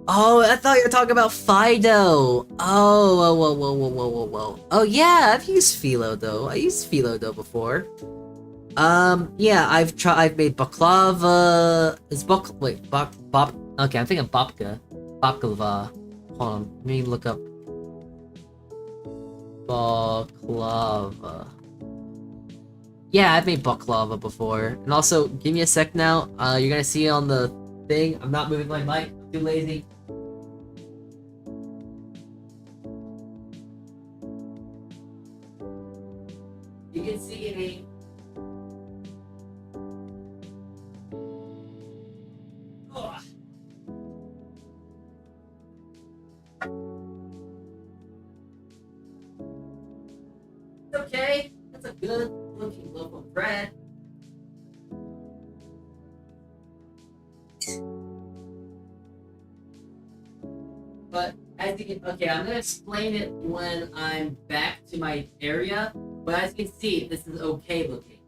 Oh, I thought you were talking about Fido! Oh, whoa, whoa, whoa, whoa, whoa, whoa, whoa. Oh yeah, I've used phyllo dough. I used phyllo dough before. Yeah, I've made baklava... Wait, okay, I'm thinking babka. Baklava. Hold on, let me look up... Baklava. Yeah, I've made baklava before. And also, give me a sec now. You're gonna see on the thing. I'm not moving my mic. I'm too lazy. You can see me. Ugh. It's okay. That's a good looking loaf of bread. But as you can, okay, I'm gonna explain it when I'm back to my area. But as you can see, this is okay looking.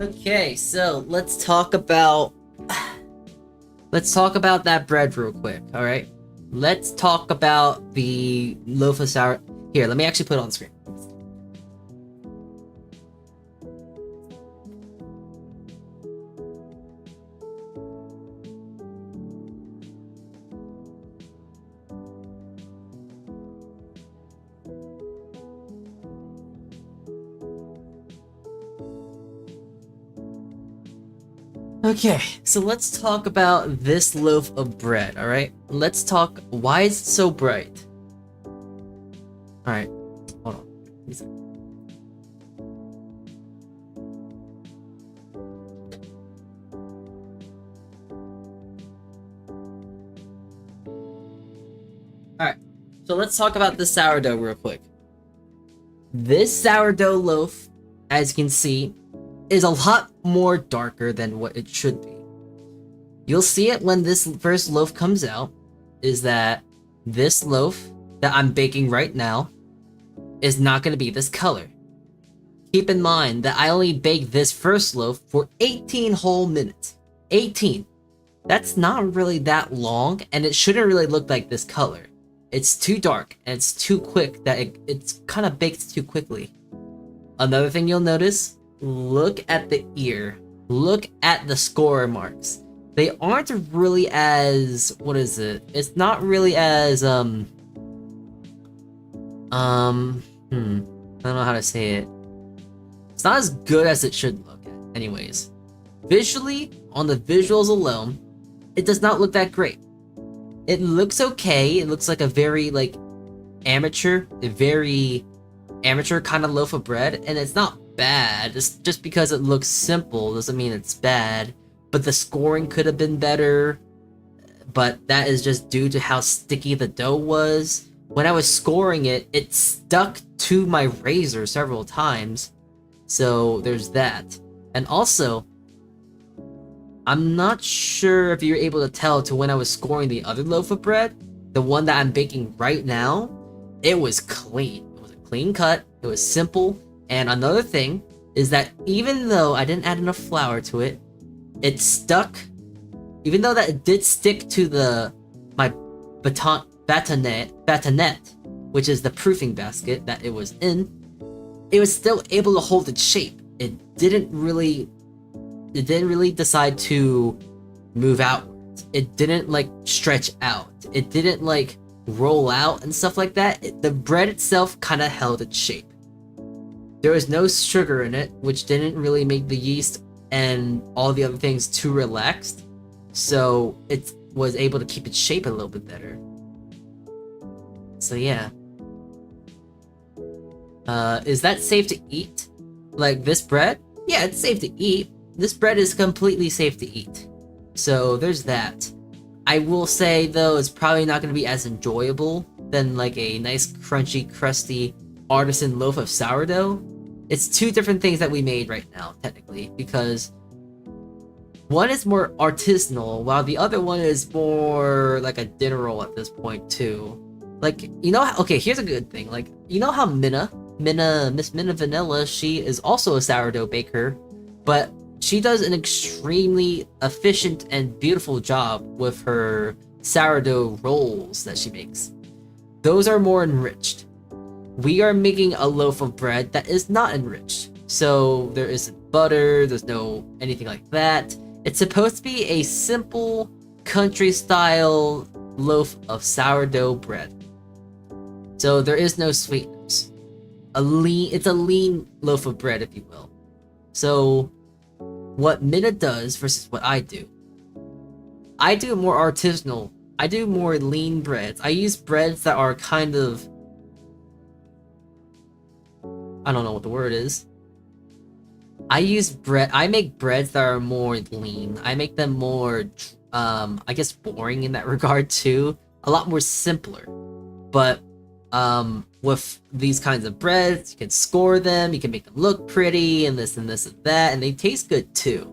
Okay, so let's talk about that bread real quick, alright? Let's talk about the loaf of sour. Here, let me actually put it on the screen. Okay, so let's talk about this loaf of bread, alright? Let's talk, why is it so bright? Alright, hold on. Give me a second. Alright, so let's talk about the sourdough real quick. This sourdough loaf, as you can see, is a lot more darker than what it should be. You'll see it when this first loaf comes out, is that this loaf that I'm baking right now is not going to be this color. Keep in mind that I only baked this first loaf for 18 whole minutes. 18. That's not really that long, and it shouldn't really look like this color. It's too dark, and it's too quick that it's kind of baked too quickly. Another thing you'll notice, look at the ear. look at the score marks. They aren't really as, what is it? It's not really as, I don't know how to say it. It's not as good as it should look at, anyways. Visually, on the visuals alone, it does not look that great. It looks okay. It looks like a very, like, very amateur kind of loaf of bread, and it's not bad. Just because it looks simple doesn't mean it's bad. But the scoring could have been better, but that is just due to how sticky the dough was. When I was scoring it, it stuck to my razor several times, so there's that. And also, I'm not sure if you're able to tell to when I was scoring the other loaf of bread, the one that I'm baking right now, it was clean. It was a clean cut, it was simple, and another thing is that even though I didn't add enough flour to it, it stuck, even though that it did stick to my batonette, which is the proofing basket that it was in, it was still able to hold its shape. It didn't really decide to move outwards. It didn't like stretch out. It didn't like roll out and stuff like that. The bread itself kind of held its shape. There was no sugar in it, which didn't really make the yeast and all the other things too relaxed, so it was able to keep its shape a little bit better. So yeah. Is that safe to eat? Like this bread? Yeah, it's safe to eat. This bread is completely safe to eat. So there's that. I will say though, it's probably not going to be as enjoyable than like a nice crunchy, crusty artisan loaf of sourdough. It's two different things that we made right now, technically, because one is more artisanal, while the other one is more like a dinner roll at this point, too. Like, you know, okay, here's a good thing. Like, you know how Miss Minna Vanilla, she is also a sourdough baker, but she does an extremely efficient and beautiful job with her sourdough rolls that she makes. Those are more enriched. We are making a loaf of bread that is not enriched. So there isn't butter, there's no anything like that. It's supposed to be a simple country style loaf of sourdough bread. So there is no sweeteners. It's a lean loaf of bread, if you will. So what Minna does versus what I do more artisanal. I do more lean breads. I use breads that are kind of, I don't know what the word is. I make breads that are more lean. I make them more, I guess boring in that regard too. A lot more simpler. But, with these kinds of breads, you can score them, you can make them look pretty, and this and this and that, and they taste good too.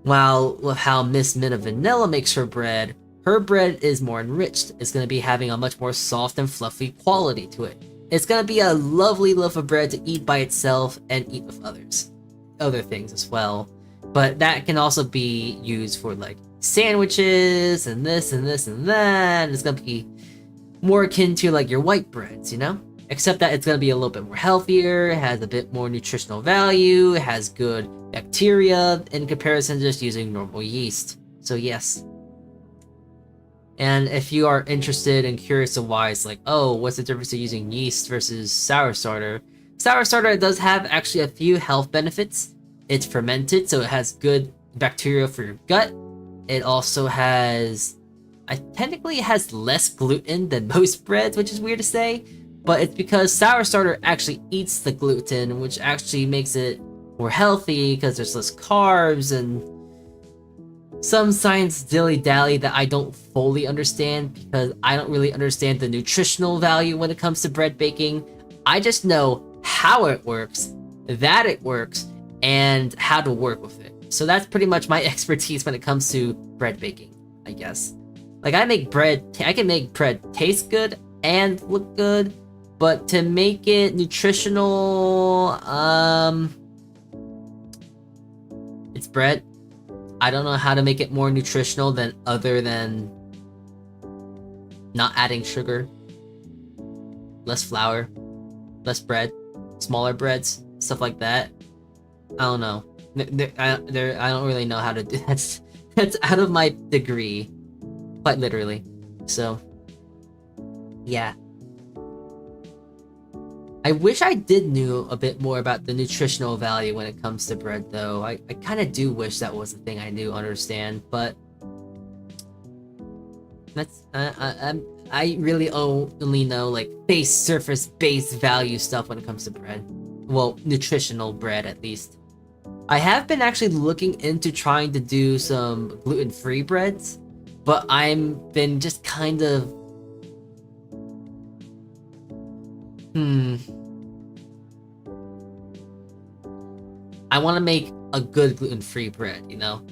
While with how Miss Minna Vanilla makes her bread is more enriched. It's going to be having a much more soft and fluffy quality to it. It's going to be a lovely loaf of bread to eat by itself and eat with other things as well. But that can also be used for like sandwiches and this and this and that. And it's going to be more akin to like your white breads, you know? Except that it's going to be a little bit more healthier, it has a bit more nutritional value, it has good bacteria in comparison to just using normal yeast. So yes. And if you are interested and curious of why it's like, oh, what's the difference of using yeast versus sour starter? Sour starter does have actually a few health benefits. It's fermented, so it has good bacteria for your gut. It also has, technically it has less gluten than most breads, which is weird to say, but it's because sour starter actually eats the gluten, which actually makes it more healthy because there's less carbs and some science dilly-dally that I don't fully understand because I don't really understand the nutritional value when it comes to bread baking. I just know how it works, that it works, and how to work with it. So that's pretty much my expertise when it comes to bread baking, I guess. Like I can make bread taste good and look good, but to make it nutritional, it's bread. I don't know how to make it more nutritional other than not adding sugar, less flour, less bread, smaller breads, stuff like that. I don't know. I don't really know how to do that's out of my degree, quite literally. So, yeah. I wish I did knew a bit more about the nutritional value when it comes to bread, though. I kind of do wish that was the thing I knew, understand, but that's I really only know like base surface base value stuff when it comes to bread. Well, nutritional bread at least. I have been actually looking into trying to do some gluten-free breads, but I'm been just kind of I want to make a good gluten-free bread, you know?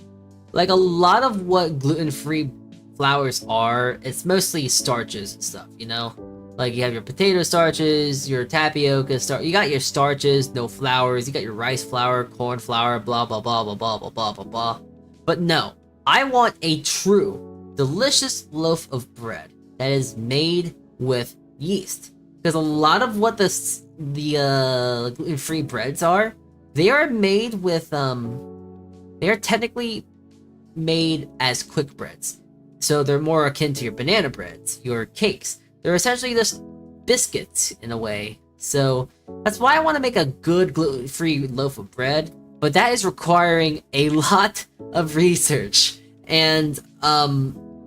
Like a lot of what gluten-free flours are, it's mostly starches and stuff, you know? Like you have your potato starches, your tapioca starch, you got your starches, no flours, you got your rice flour, corn flour, blah blah blah blah blah blah blah blah blah. But no, I want a true, delicious loaf of bread that is made with yeast. Because a lot of what the gluten-free breads are, they are made with they are technically made as quick breads. So they're more akin to your banana breads, your cakes. They're essentially just biscuits in a way. So that's why I want to make a good gluten-free loaf of bread, but that is requiring a lot of research. And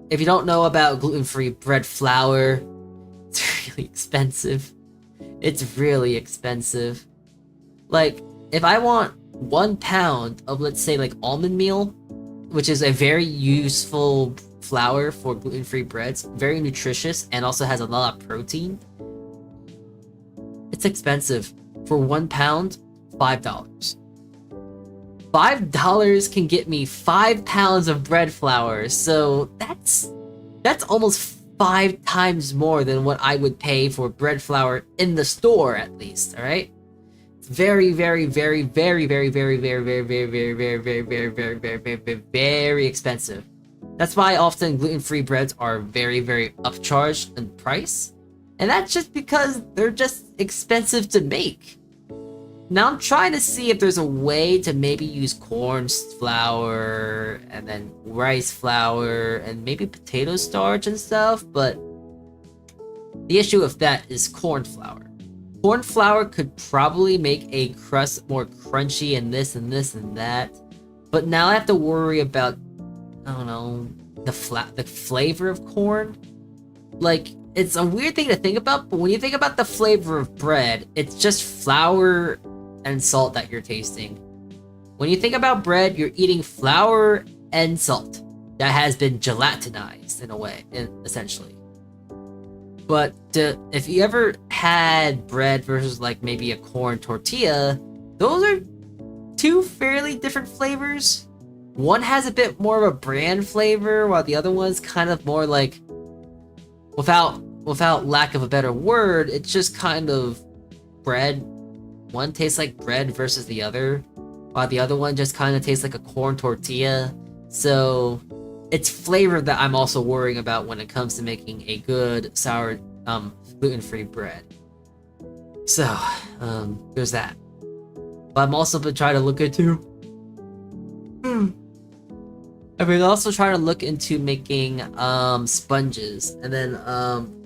if you don't know about gluten-free bread flour, it's really expensive. It's really expensive. Like, if I want 1 pound of, let's say, like almond meal, which is a very useful flour for gluten-free breads, very nutritious, and also has a lot of protein, it's expensive. For 1 pound, $5. $5 can get me 5 pounds of bread flour, so that's almost 5 times more than what I would pay for bread flour in the store, at least, alright? Very, very, very, very, very, very, very, very, very, very, very, very, very, very, very, very, very, very expensive. That's why often gluten-free breads are very, very upcharged in price. And that's just because they're just expensive to make. Now I'm trying to see if there's a way to maybe use corn flour and then rice flour and maybe potato starch and stuff, but the issue with that is corn flour. Corn flour could probably make a crust more crunchy and this and this and that, but now I have to worry about, I don't know, the flavor of corn. Like, it's a weird thing to think about, but when you think about the flavor of bread, it's just flour and salt that you're tasting. When you think about bread, you're eating flour and salt that has been gelatinized in a way, essentially. But if you ever had bread versus like maybe a corn tortilla, those are two fairly different flavors. One has a bit more of a bran flavor, while the other one's kind of more like, without lack of a better word, it's just kind of bread. One tastes like bread versus the other, while the other one just kind of tastes like a corn tortilla. So it's flavor that I'm also worrying about when it comes to making a good sour gluten-free bread. So there's that. But I'm also been trying to look into I've been also trying to look into making sponges and then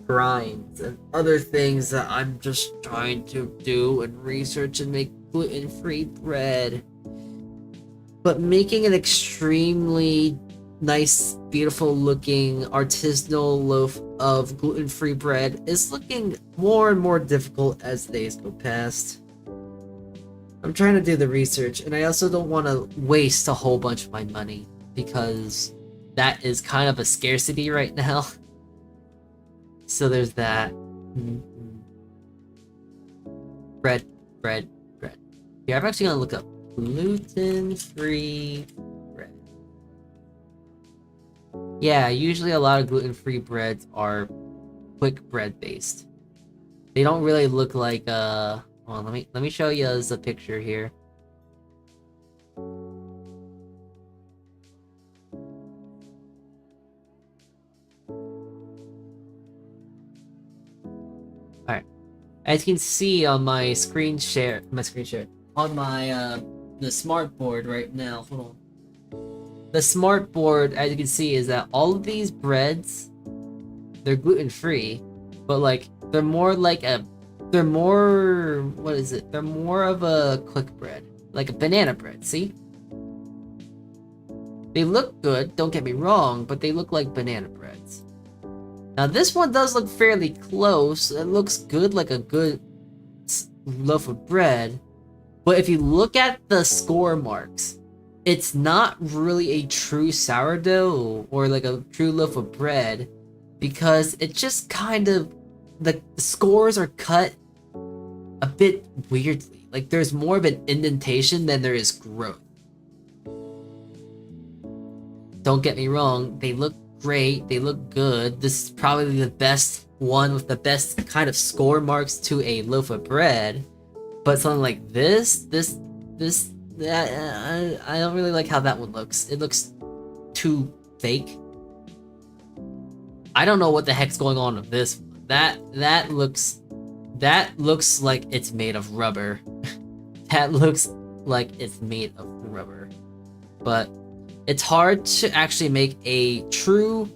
grinds and other things that I'm just trying to do and research and make gluten-free bread. But making an extremely nice, beautiful looking artisanal loaf of gluten-free bread is looking more and more difficult as days go past. I'm trying to do the research, and I also don't want to waste a whole bunch of my money, because that is kind of a scarcity right now. So there's that. Bread. Yeah, I'm actually gonna look up gluten-free bread. Yeah, usually a lot of gluten-free breads are quick bread based. They don't really look like well, let me show you as a picture here. Alright. As you can see on my screen share, on my the smart board right now. Hold on. The smart board, as you can see, is that all of these breads, they're gluten-free, but like they're more like a, they're more, what is it? They're more of a quick bread, like a banana bread. See? They look good, don't get me wrong, but they look like banana breads. Now this one does look fairly close. It looks good, like a good loaf of bread. But if you look at the score marks, it's not really a true sourdough or like a true loaf of bread, because it just kind of, the scores are cut a bit weirdly. Like there's more of an indentation than there is growth. Don't get me wrong, they look great, they look good. This is probably the best one with the best kind of score marks to a loaf of bread. But something like this, I don't really like how that one looks. It looks too fake. I don't know what the heck's going on with this one. That looks like it's made of rubber. That looks like it's made of rubber. But it's hard to actually make a true,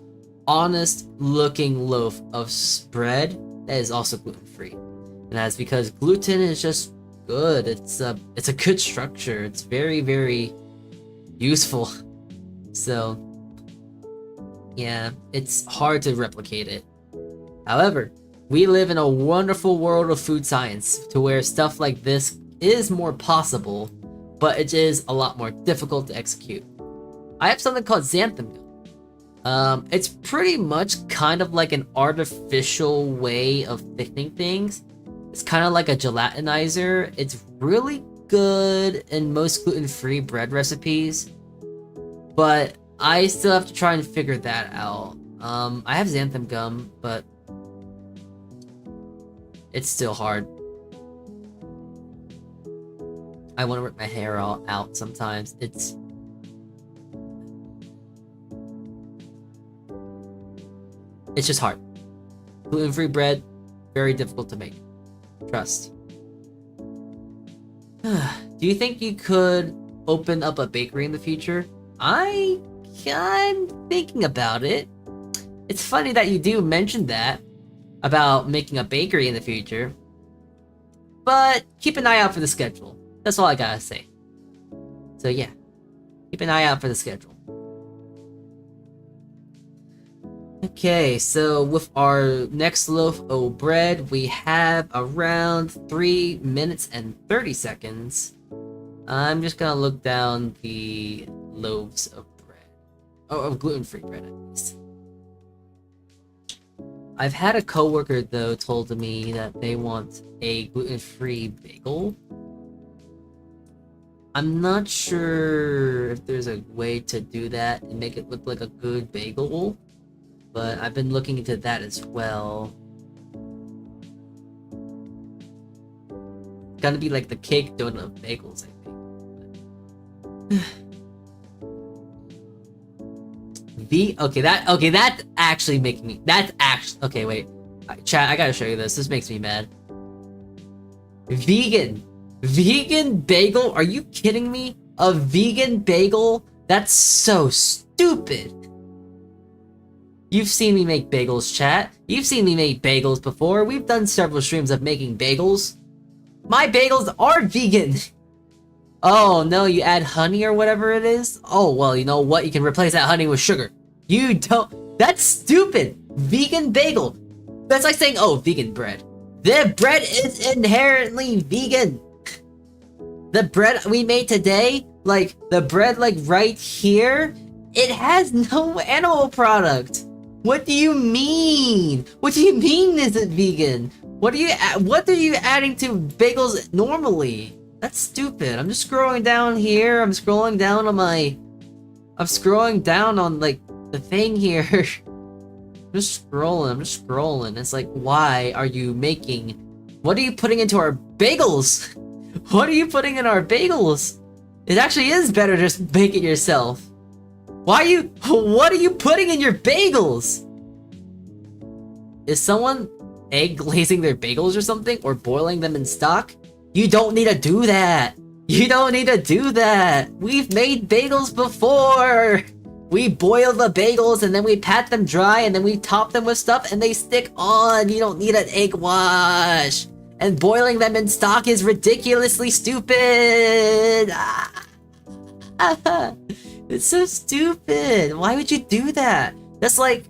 honest looking loaf of bread that is also gluten-free. And that's because gluten is just good. It's a good structure. It's very, very useful. So yeah, it's hard to replicate it. However, we live in a wonderful world of food science to where stuff like this is more possible, but it is a lot more difficult to execute. I have something called xanthan gum. It's pretty much kind of like an artificial way of thickening things. It's kind of like a gelatinizer. It's really good in most gluten-free bread recipes, but I still have to try and figure that out. I have xanthan gum, but it's still hard. I want to rip my hair all out sometimes. It's just hard. Gluten-free bread, very difficult to make. Trust. Do you think you could open up a bakery in the future? I'm thinking about it. It's funny that you do mention that about making a bakery in the future, but keep an eye out for the schedule. That's all I gotta say. So yeah, keep an eye out for the schedule. Okay, so with our next loaf of bread, we have around 3 minutes and 30 seconds. I'm just gonna look down the loaves of bread. Oh, of gluten-free bread at least. I've had a coworker though told me that they want a gluten-free bagel. I'm not sure if there's a way to do that and make it look like a good bagel, but I've been looking into that as well. It's gotta be like the cake donut of bagels, I think. Okay, that's actually making me. Okay, wait. Chat, I gotta show you this. This makes me mad. Vegan bagel? Are you kidding me? A vegan bagel? That's so stupid. You've seen me make bagels, chat. You've seen me make bagels before. We've done several streams of making bagels. My bagels are vegan. Oh no, you add honey or whatever it is? Oh, well, you know what? You can replace that honey with sugar. You don't. That's stupid. Vegan bagel. That's like saying, oh, vegan bread. The bread is inherently vegan. The bread we made today, like the bread like right here, it has no animal product. What do you mean? What do you mean is it vegan? What are you adding to bagels normally? That's stupid. I'm just scrolling down here. I'm scrolling down on like the thing here. I'm just scrolling. It's like, why are you making, what are you putting into our bagels? What are you putting in our bagels? It actually is better to just bake it yourself. What are you putting in your bagels? Is someone egg glazing their bagels or something? Or boiling them in stock? You don't need to do that. You don't need to do that! We've made bagels before! We boil the bagels and then we pat them dry and then we top them with stuff and they stick on! You don't need an egg wash! And boiling them in stock is ridiculously stupid! It's so stupid! Why would you do that? That's like...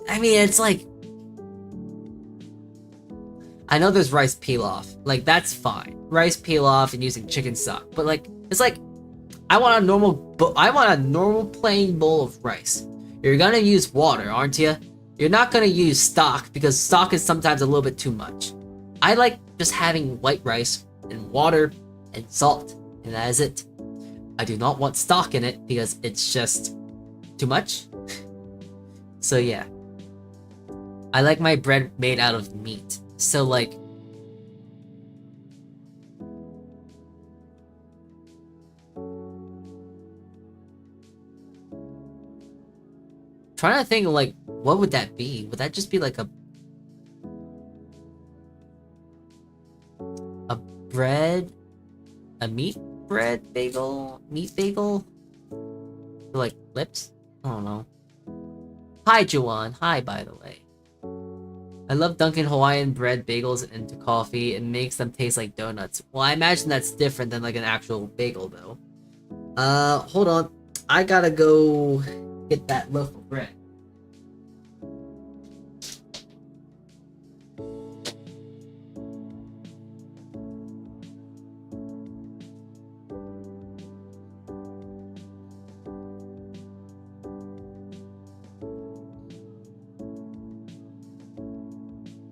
I mean, it's like... I know there's rice pilaf. Like, that's fine. Rice pilaf and using chicken stock. But like, it's like... I want a normal plain bowl of rice. You're gonna use water, aren't you? You're not gonna use stock because stock is sometimes a little bit too much. I like just having white rice and water and salt, and that is it. I do not want stock in it because it's just too much. So yeah. I like my bread made out of meat. So like... trying to think, like, what would that be? Would that just be like a bread? A meat bread bagel? Meat bagel? Like, lips? I don't know. Hi, Juwan. Hi, by the way. I love dunking Hawaiian bread bagels into coffee. It makes them taste like donuts. Well, I imagine that's different than like an actual bagel, though. Hold on. I gotta go get that loaf of bread.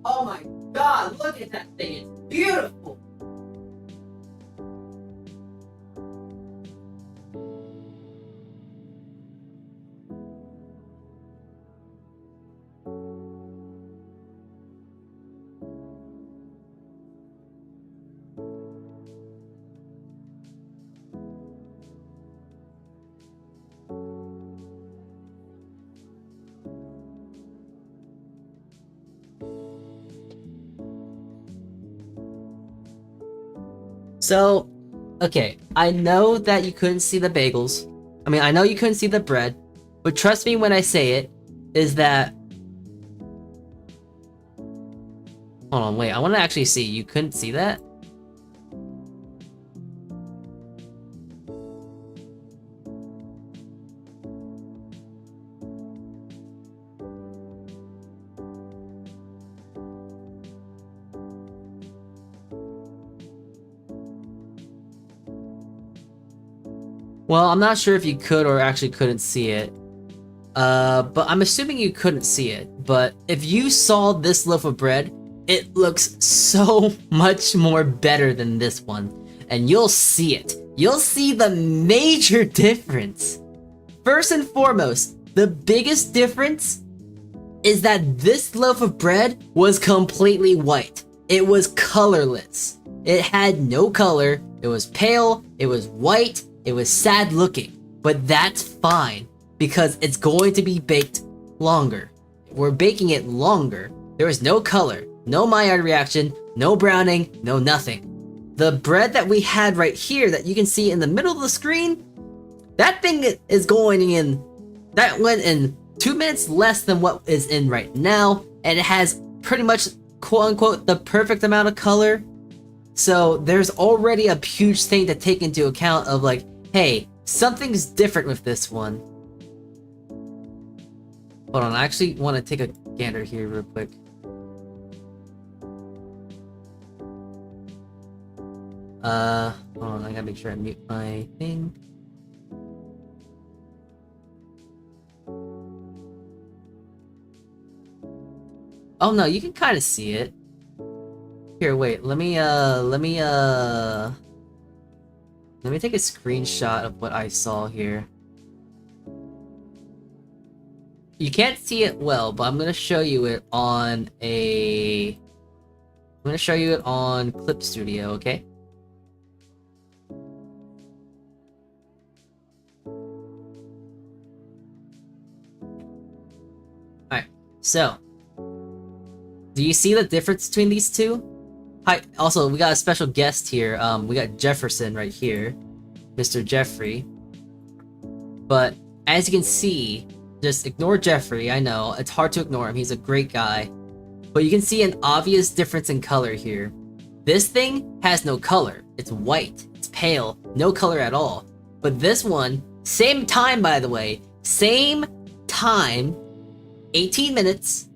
Oh my god, look at that thing, it's beautiful! So, okay, I know that you couldn't see the bagels. I mean, I know you couldn't see the bread, but trust me when I say it, is that... Hold on, wait, I want to actually see. You couldn't see that? Well, I'm not sure if you could or actually couldn't see it. But I'm assuming you couldn't see it. But if you saw this loaf of bread, it looks so much more better than this one. And you'll see it. You'll see the major difference. First and foremost, the biggest difference is that this loaf of bread was completely white. It was colorless. It had no color. It was pale. It was white. It was sad looking, but that's fine because it's going to be baked longer. We're baking it longer. There is no color, no Maillard reaction, no browning, no nothing. The bread that we had right here that you can see in the middle of the screen, that thing is going in, that went in 2 minutes less than what is in right now, and it has pretty much quote unquote the perfect amount of color. So there's already a huge thing to take into account of like, hey, something's different with this one. Hold on, I actually want to take a gander here real quick. Hold on, I gotta make sure I mute my thing. Oh no, you can kind of see it. Here, wait, let me take a screenshot of what I saw here. You can't see it well, but I'm gonna show you it on Clip Studio, okay? Alright, so do you see the difference between these two? Hi. Also, we got a special guest here. We got Jefferson right here, Mr. Jeffrey. But as you can see, just ignore Jeffrey. I know it's hard to ignore him. He's a great guy, but you can see an obvious difference in color here. This thing has no color. It's white. It's pale. No color at all. But this one, same time, by the way, same time, 18 minutes.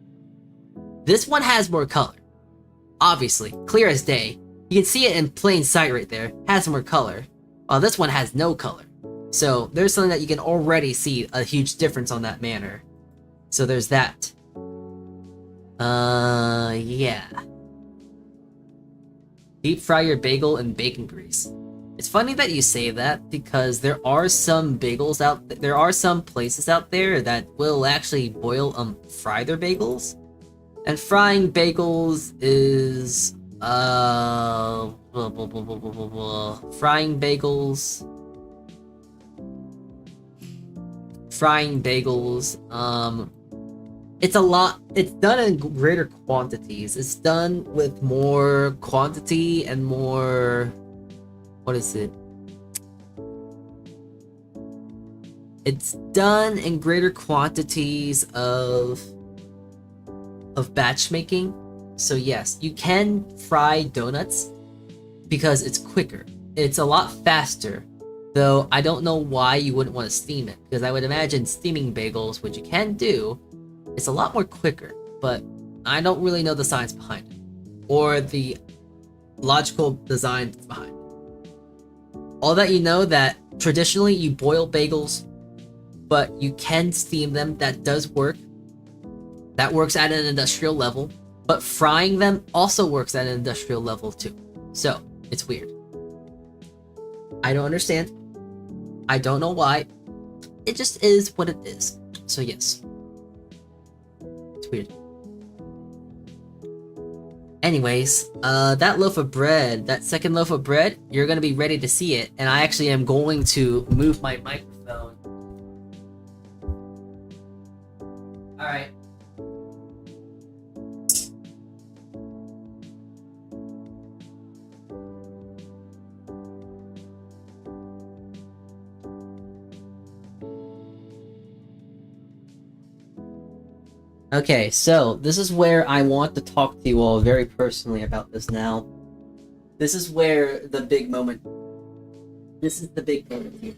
This one has more color. Obviously, clear as day. You can see it in plain sight right there. Has more color. While this one has no color. So there's something that you can already see a huge difference on that manner. So there's that. Yeah. Deep fry your bagel in bacon grease. It's funny that you say that because there are some bagels out there are some places out there that will actually fry their bagels. And frying bagels is frying bagels, it's done in greater quantities. It's done with more quantity and more, what is it? It's done in greater quantities of batch making. So yes, you can fry donuts because it's quicker. It's a lot faster. Though I don't know why you wouldn't want to steam it, because I would imagine steaming bagels, which you can do, it's a lot more quicker, but I don't really know the science behind it, or the logical design behind it. All that you know that traditionally you boil bagels, but you can steam them. That does work. That works at an industrial level, but frying them also works at an industrial level too. So, it's weird. I don't understand. I don't know why. It just is what it is. So yes. It's weird. Anyways, that loaf of bread, that second loaf of bread, you're gonna be ready to see it, and I actually am going to move my microphone. Alright. Okay, so this is where I want to talk to you all very personally about this now. This is where the big moment. This is the big moment here.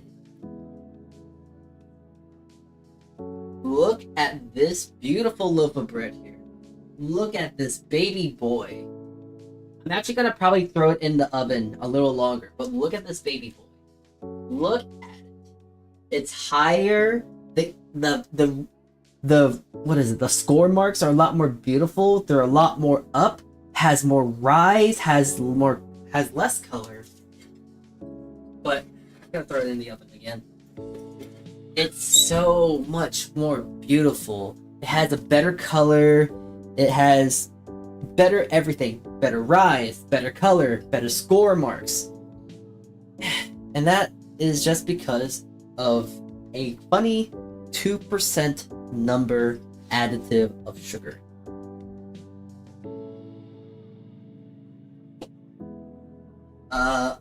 Look at this beautiful loaf of bread here. Look at this baby boy. I'm actually gonna probably throw it in the oven a little longer, but look at this baby boy. Look at it. It's higher. The what is it? The score marks are a lot more beautiful. They're a lot more up. Has more rise. Has less color. But I'm gonna throw it in the oven again. It's so much more beautiful. It has a better color. It has better everything. Better rise. Better color. Better score marks. And that is just because of a funny 2% number additive of sugar.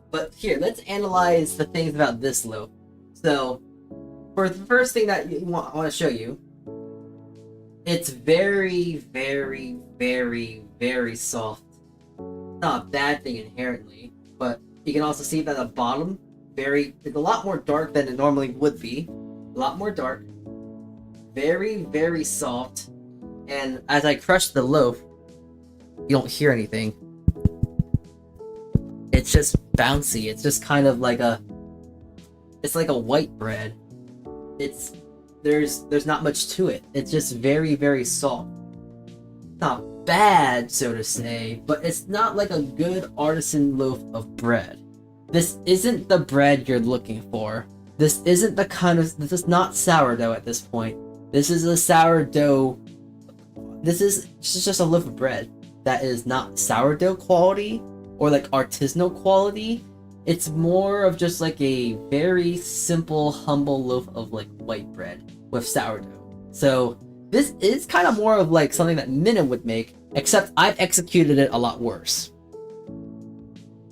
But here, let's analyze the things about this loaf. So, for the first thing that I want to show you, it's very, very, very, very soft. Not a bad thing inherently, but you can also see that the bottom, it's a lot more dark than it normally would be. A lot more dark. Very, very soft. And as I crush the loaf, you don't hear anything. It's just bouncy. It's just kind of like it's like a white bread. There's not much to it. It's just very, very soft. Not bad, so to say, but it's not like a good artisan loaf of bread. This isn't the bread you're looking for. This isn't this is not sourdough at this point. This is a sourdough. This is just a loaf of bread that is not sourdough quality or like artisanal quality. It's more of just like a very simple, humble loaf of like white bread with sourdough. So this is kind of more of like something that Minna would make, except I've executed it a lot worse.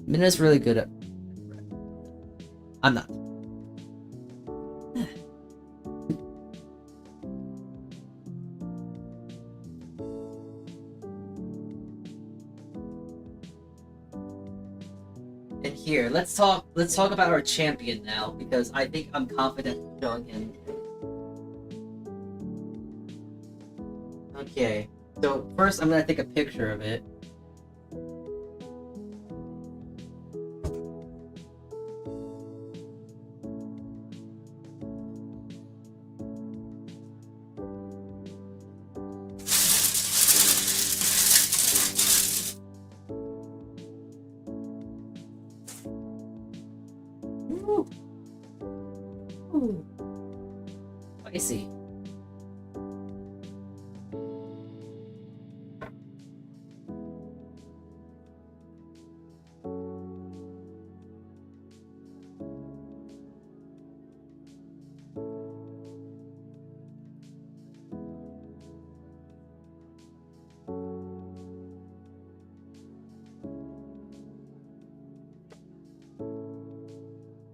Mina's really good at bread. I'm not. And here, let's talk about our champion now, because I think I'm confident showing him. Okay, so first I'm gonna take a picture of it. Ooh. Ooh. Spicy.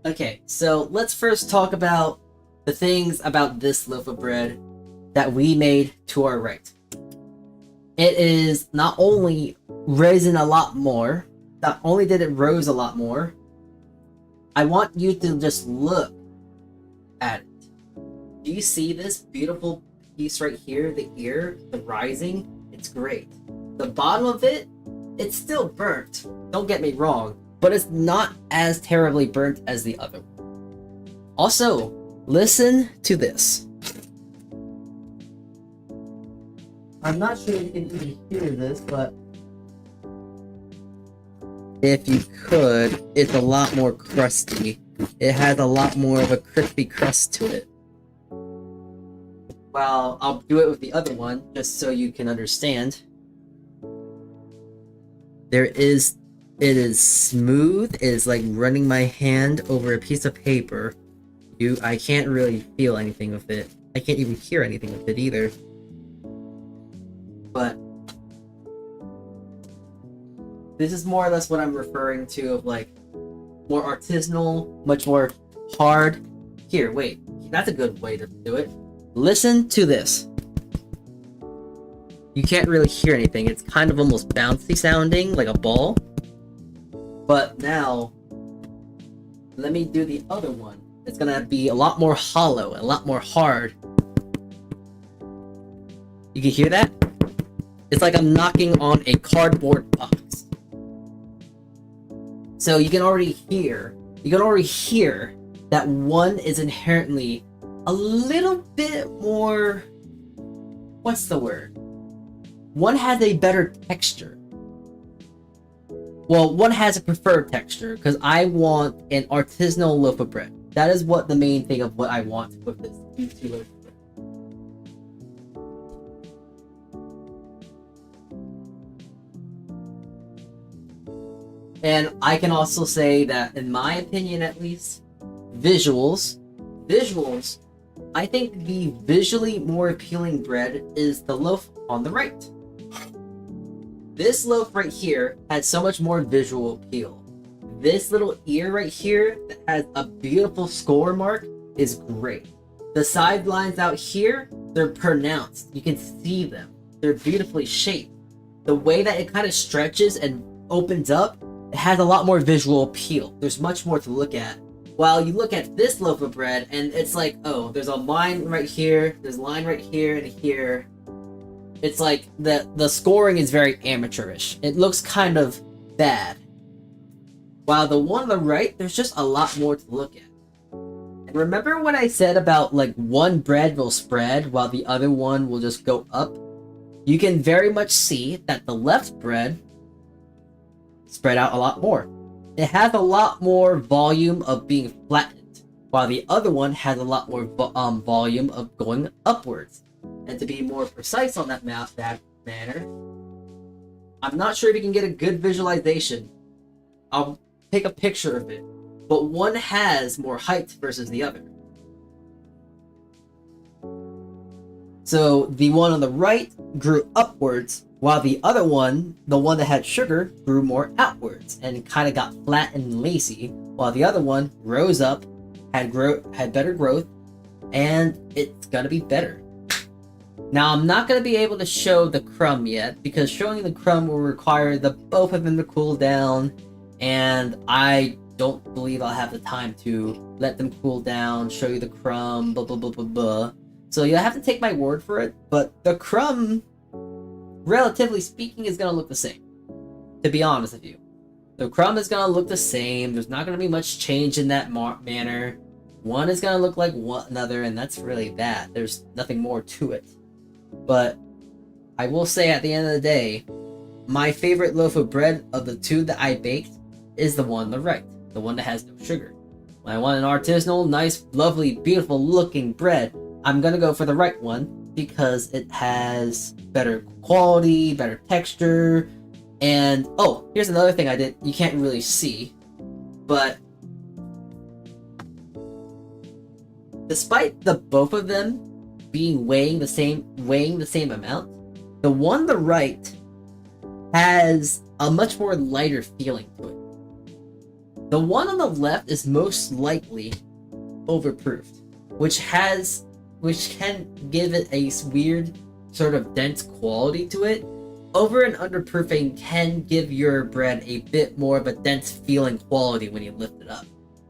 Okay, so let's first talk about the things about this loaf of bread that we made to our right. It is not only risen a lot more, not only did it rose a lot more, I want you to just look at it. Do you see this beautiful piece right here, the ear, the rising? It's great. The bottom of it, it's still burnt. Don't get me wrong, but it's not as terribly burnt as the other one. Also, listen to this. I'm not sure you can even hear this, but if you could, it's a lot more crusty. It has a lot more of a crispy crust to it. Well, I'll do it with the other one, just so you can understand. It is smooth. It is like running my hand over a piece of paper. I can't really feel anything with it. I can't even hear anything with it either. But this is more or less what I'm referring to of like more artisanal, much more hard. Here, wait. That's a good way to do it. Listen to this. You can't really hear anything. It's kind of almost bouncy sounding, like a ball. But now, let me do the other one. It's gonna be a lot more hollow, a lot more hard. You can hear that? It's like I'm knocking on a cardboard box. So you can already hear that one is inherently a little bit more, what's the word? One has a better texture. Well, one has a preferred texture, because I want an artisanal loaf of bread. That is what the main thing of what I want with these two loaves of bread. And I can also say that, in my opinion at least, visuals, I think the visually more appealing bread is the loaf on the right. This loaf right here has so much more visual appeal. This little ear right here that has a beautiful score mark is great. The sidelines out here, they're pronounced. You can see them. They're beautifully shaped. The way that it kind of stretches and opens up, it has a lot more visual appeal. There's much more to look at. While you look at this loaf of bread and it's like, oh, there's a line right here, there's a line right here and here. It's like the scoring is very amateurish. It looks kind of bad. While the one on the right, there's just a lot more to look at. And remember what I said about like one bread will spread while the other one will just go up? You can very much see that the left bread spread out a lot more. It has a lot more volume of being flattened, while the other one has a lot more volume of going upwards. And to be more precise on that manner, I'm not sure if you can get a good visualization. I'll take a picture of it, but one has more height versus the other. So the one on the right grew upwards, while the other one, the one that had sugar, grew more outwards and kind of got flat and lacy, while the other one rose up, had better growth, and it's gonna be better. Now, I'm not gonna be able to show the crumb yet, because showing the crumb will require both of them to cool down, and I don't believe I'll have the time to let them cool down, show you the crumb, blah blah blah blah blah. So you'll have to take my word for it, but the crumb, relatively speaking, is gonna look the same. To be honest with you, the crumb is gonna look the same. There's not gonna be much change in that manner. One is gonna look like another, and that's really that. There's nothing more to it. But I will say, at the end of the day, my favorite loaf of bread of the two that I baked is the one on the right, the one that has no sugar. When I want an artisanal, nice, lovely, beautiful looking bread, I'm gonna go for the right one because it has better quality, better texture, and oh, here's another thing you can't really see, but despite the both of them being weighing the same amount, the one on the right has a much more lighter feeling to it. The one on the left is most likely overproofed, which can give it a weird sort of dense quality to it. Over and underproofing can give your bread a bit more of a dense feeling quality when you lift it up.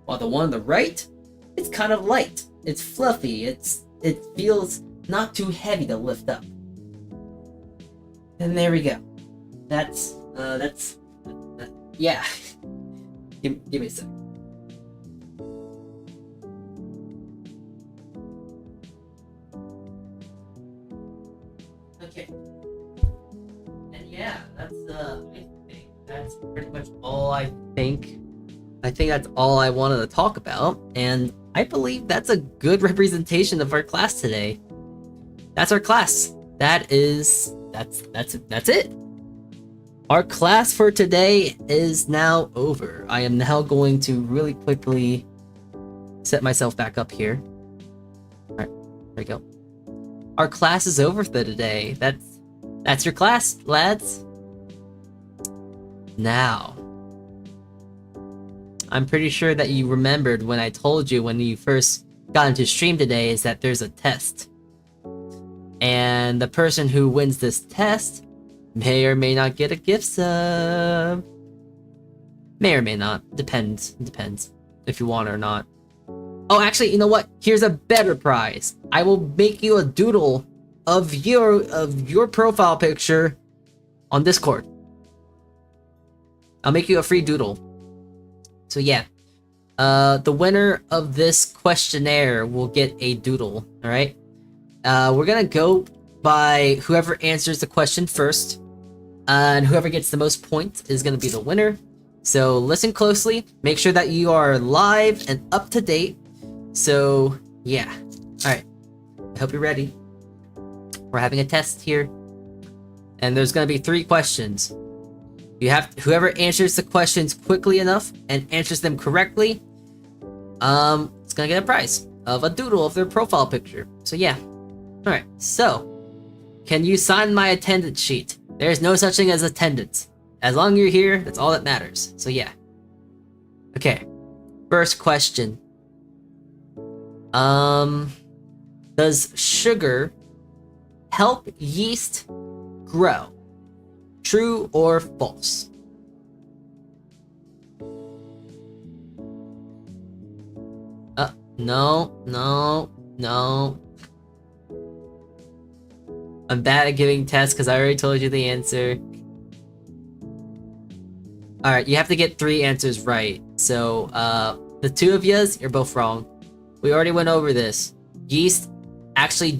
While the one on the right, it's kind of light. It's fluffy. It feels not too heavy to lift up. And there we go. That's yeah. give me a sec. Okay. And yeah, that's I think that's pretty much all I think. I think that's all I wanted to talk about, and I believe that's a good representation of our class today. That's our class. That's it. Our class for today is now over. I am now going to really quickly set myself back up here. Alright, there we go. Our class is over for today. That's your class, lads. Now, I'm pretty sure that you remembered when I told you when you first got into stream today is that there's a test. And the person who wins this test may or may not get a gift sub. May or may not. Depends if you want it or not. Oh, actually, you know what? Here's a better prize. I will make you a doodle of your profile picture on Discord. I'll make you a free doodle. So yeah, the winner of this questionnaire will get a doodle. All right. We're gonna go by whoever answers the question first, and whoever gets the most points is gonna be the winner. So listen closely. Make sure that you are live and up to date. So yeah. All right. I hope you're ready. We're having a test here, and there's gonna be 3 questions. Whoever answers the questions quickly enough and answers them correctly, it's gonna get a prize of a doodle of their profile picture. So yeah. Alright, so can you sign my attendance sheet? There's no such thing as attendance. As long as you're here, that's all that matters. So yeah. Okay. First question. Does sugar help yeast grow? True or false? No. I'm bad at giving tests because I already told you the answer. Alright, you have to get 3 answers right. So, the 2 of yous, you're both wrong. We already went over this. Yeast actually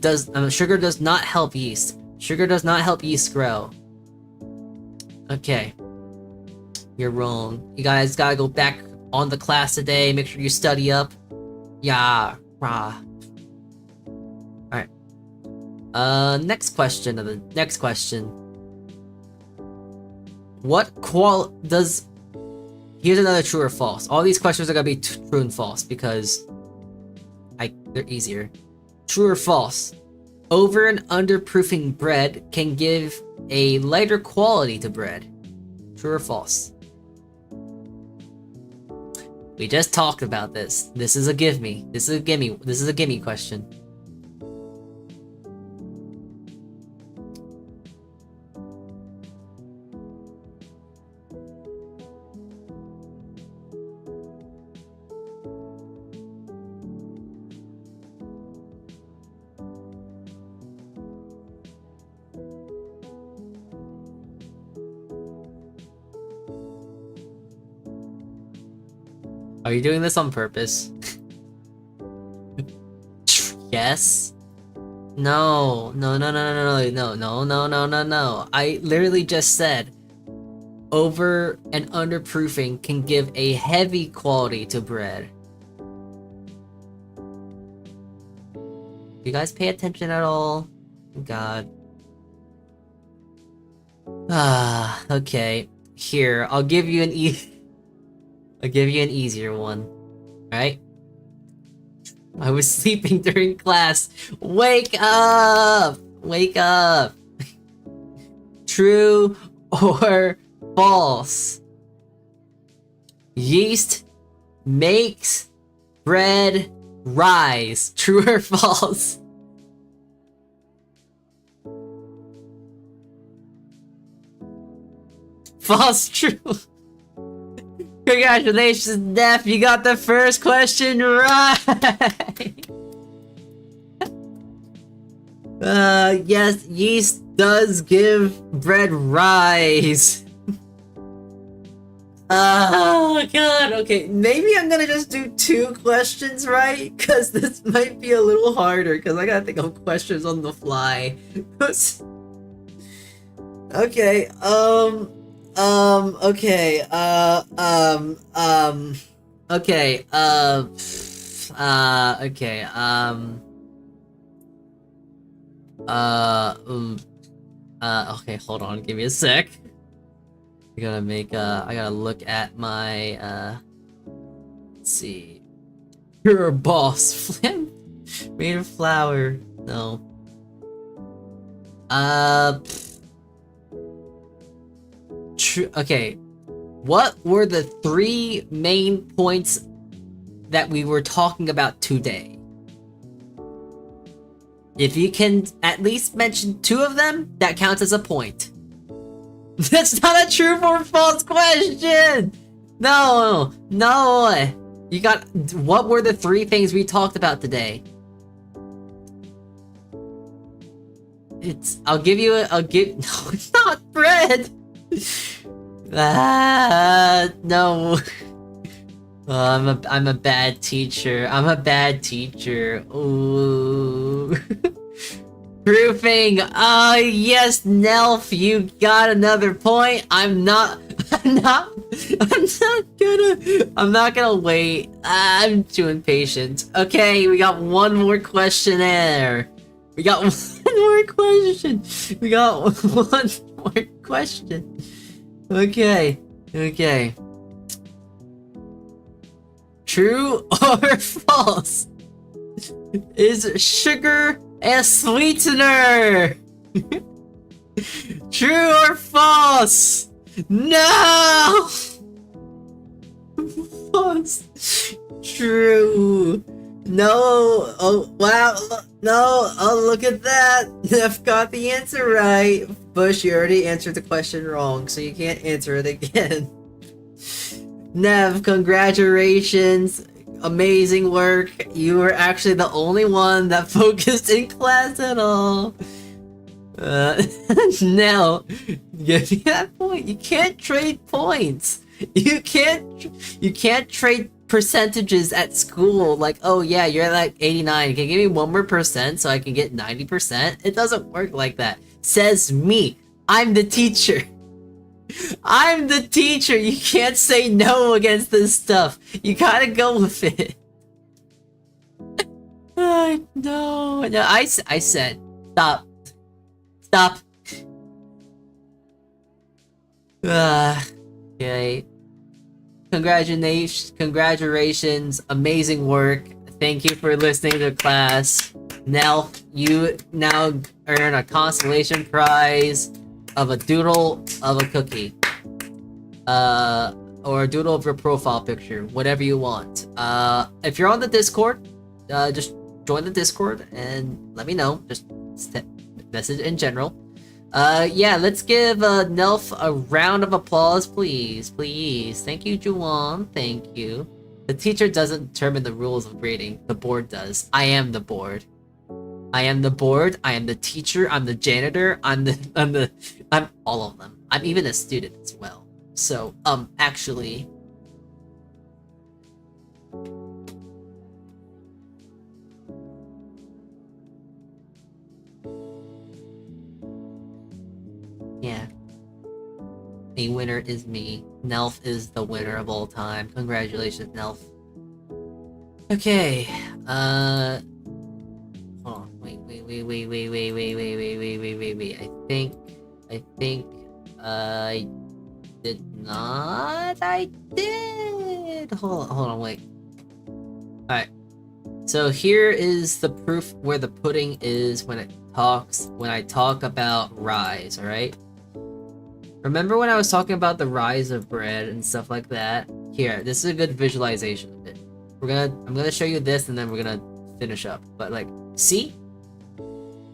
sugar does not help yeast. Sugar does not help yeast grow. Okay. You're wrong. You guys gotta go back on the class today. Make sure you study up. Yeah. Rah. Alright. Next question. Here's another true or false. All these questions are gonna be true and false because they're easier. True or false? Over and underproofing bread can give a lighter quality to bread. True or false? We just talked about this. This is a give me. This is a gimme. This is a gimme question. Are you doing this on purpose? Yes? No. No, no, no, no, no, no, no, no, no, no. I literally just said over and underproofing can give a heavy quality to bread. You guys pay attention at all? God. Ah, okay. Here, I'll give you an easier one. Alright? I was sleeping during class. Wake up! Wake up! True or false? Yeast makes bread rise. True or false? False, true. Congratulations, Neff, you got the first question right! Yes, yeast does give bread rise. Oh god, okay, maybe I'm gonna just do 2 questions right, because this might be a little harder, because I gotta think of questions on the fly. Okay, okay, okay, hold on, give me a sec. I gotta look at my, let's see. You're a boss. Made of flour. No. Okay. What were the 3 main points that we were talking about today? If you can at least mention 2 of them, that counts as a point. That's not a true or false question! No! No! You got... What were the 3 things we talked about today? I'll give... No, it's not bread! No. I'm a bad teacher. I'm a bad teacher. Ooh. Proofing. Oh yes, Nelf, you got another point. I'm not gonna wait. I'm too impatient. Okay, we got one more question there. We got one more question. We got one more question. Okay. Okay. True or false? Is sugar a sweetener? True or false? No! False. True. No. Oh, wow. No. Oh, look at that. I've got the answer right. Bush, you already answered the question wrong, so you can't answer it again. Nev, congratulations. Amazing work. You were actually the only one that focused in class at all. Now, give me that point. You can't trade points. You can't trade percentages at school. Like, oh yeah, you're at like 89. Can you give me 1 more percent so I can get 90%? It doesn't work like that. Says me. I'm the teacher. I'm the teacher. You can't say no against this stuff. You gotta go with it. No. I said stop. Stop. Okay. Congratulations. Amazing work. Thank you for listening to class. Now, you now earn a consolation prize of a doodle of a cookie. Or a doodle of your profile picture, whatever you want. If you're on the Discord, just join the Discord and let me know. Just message in general. Yeah, let's give Nelf a round of applause, please. Please. Thank you, Juwan. Thank you. The teacher doesn't determine the rules of grading. The board does. I am the board. I am the board. I am the teacher. I'm the janitor. I'm all of them. I'm even a student as well. So, actually... yeah. A winner is me. Nelf is the winner of all time. Congratulations, Nelf. Okay, hold on. Wait. I think I did not. I did. Hold on. Wait. All right. So here is the proof where the pudding is when I talk about rise. All right. Remember when I was talking about the rise of Bred and stuff like that? Here, this is a good visualization of it. I'm gonna show you this and then we're gonna finish up. But like, see?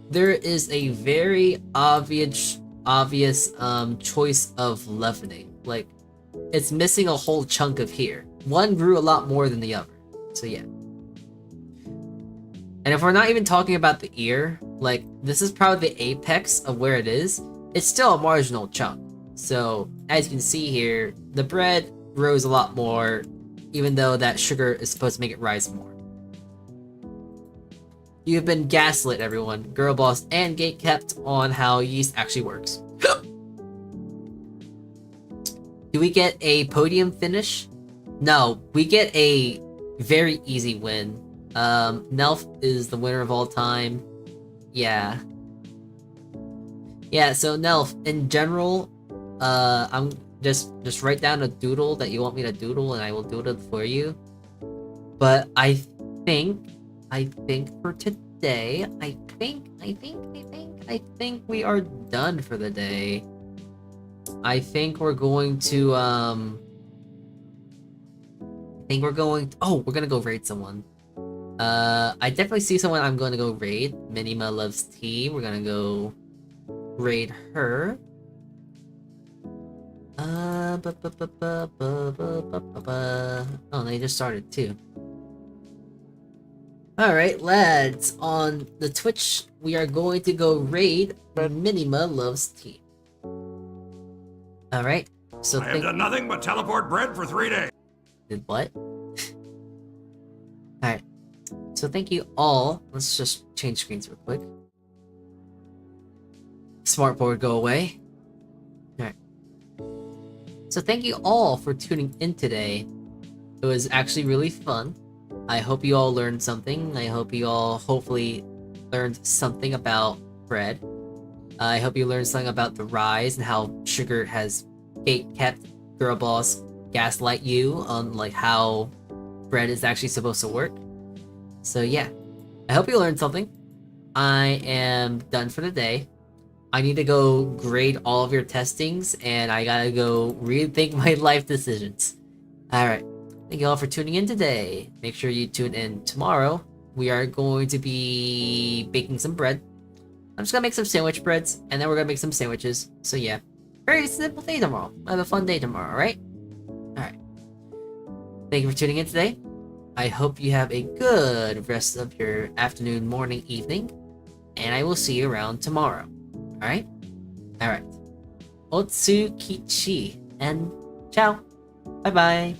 There is a very obvious choice of leavening. Like, it's missing a whole chunk of here. One grew a lot more than the other. So yeah. And if we're not even talking about the ear, like, this is probably the apex of where it is. It's still a marginal chunk. So, as you can see here, the bread rose a lot more, even though that sugar is supposed to make it rise more. You've been gaslit, everyone, girl boss, and gatekept on how yeast actually works. Do we get a podium finish? No, we get a very easy win. Nelf is the winner of all time. Yeah. Yeah, so Nelf, in general, I'm just write down a doodle that you want me to doodle and I will doodle it for you. But I think for today, I think we are done for the day. I think we're going to we're gonna go raid someone. I definitely see someone I'm gonna go raid. Minima loves tea. We're gonna go raid her. Oh, they just started too. Alright, lads, on the Twitch, we are going to go raid Minima Loves Tea. Alright, so I have done nothing but teleport Bred for 3 days. Did what? Alright, so thank you all. Let's just change screens real quick. Smartboard, go away. Alright. So thank you all for tuning in today. It was actually really fun. I hope you all learned something. I hope you all hopefully learned something about Bred. I hope you learned something about the rise and how sugar has kept girl boss gaslight you on like how Bred is actually supposed to work. So yeah, I hope you learned something. I am done for the day. I need to go grade all of your testings and I gotta go rethink my life decisions. Alright. Thank you all for tuning in today. Make sure you tune in tomorrow. We are going to be baking some bread. I'm just gonna make some sandwich breads, and then we're gonna make some sandwiches. So yeah, very simple day tomorrow. Have a fun day tomorrow, alright? Alright. Thank you for tuning in today. I hope you have a good rest of your afternoon, morning, evening, and I will see you around tomorrow. Alright? Alright. Saltea Kichee, and ciao. Bye-bye.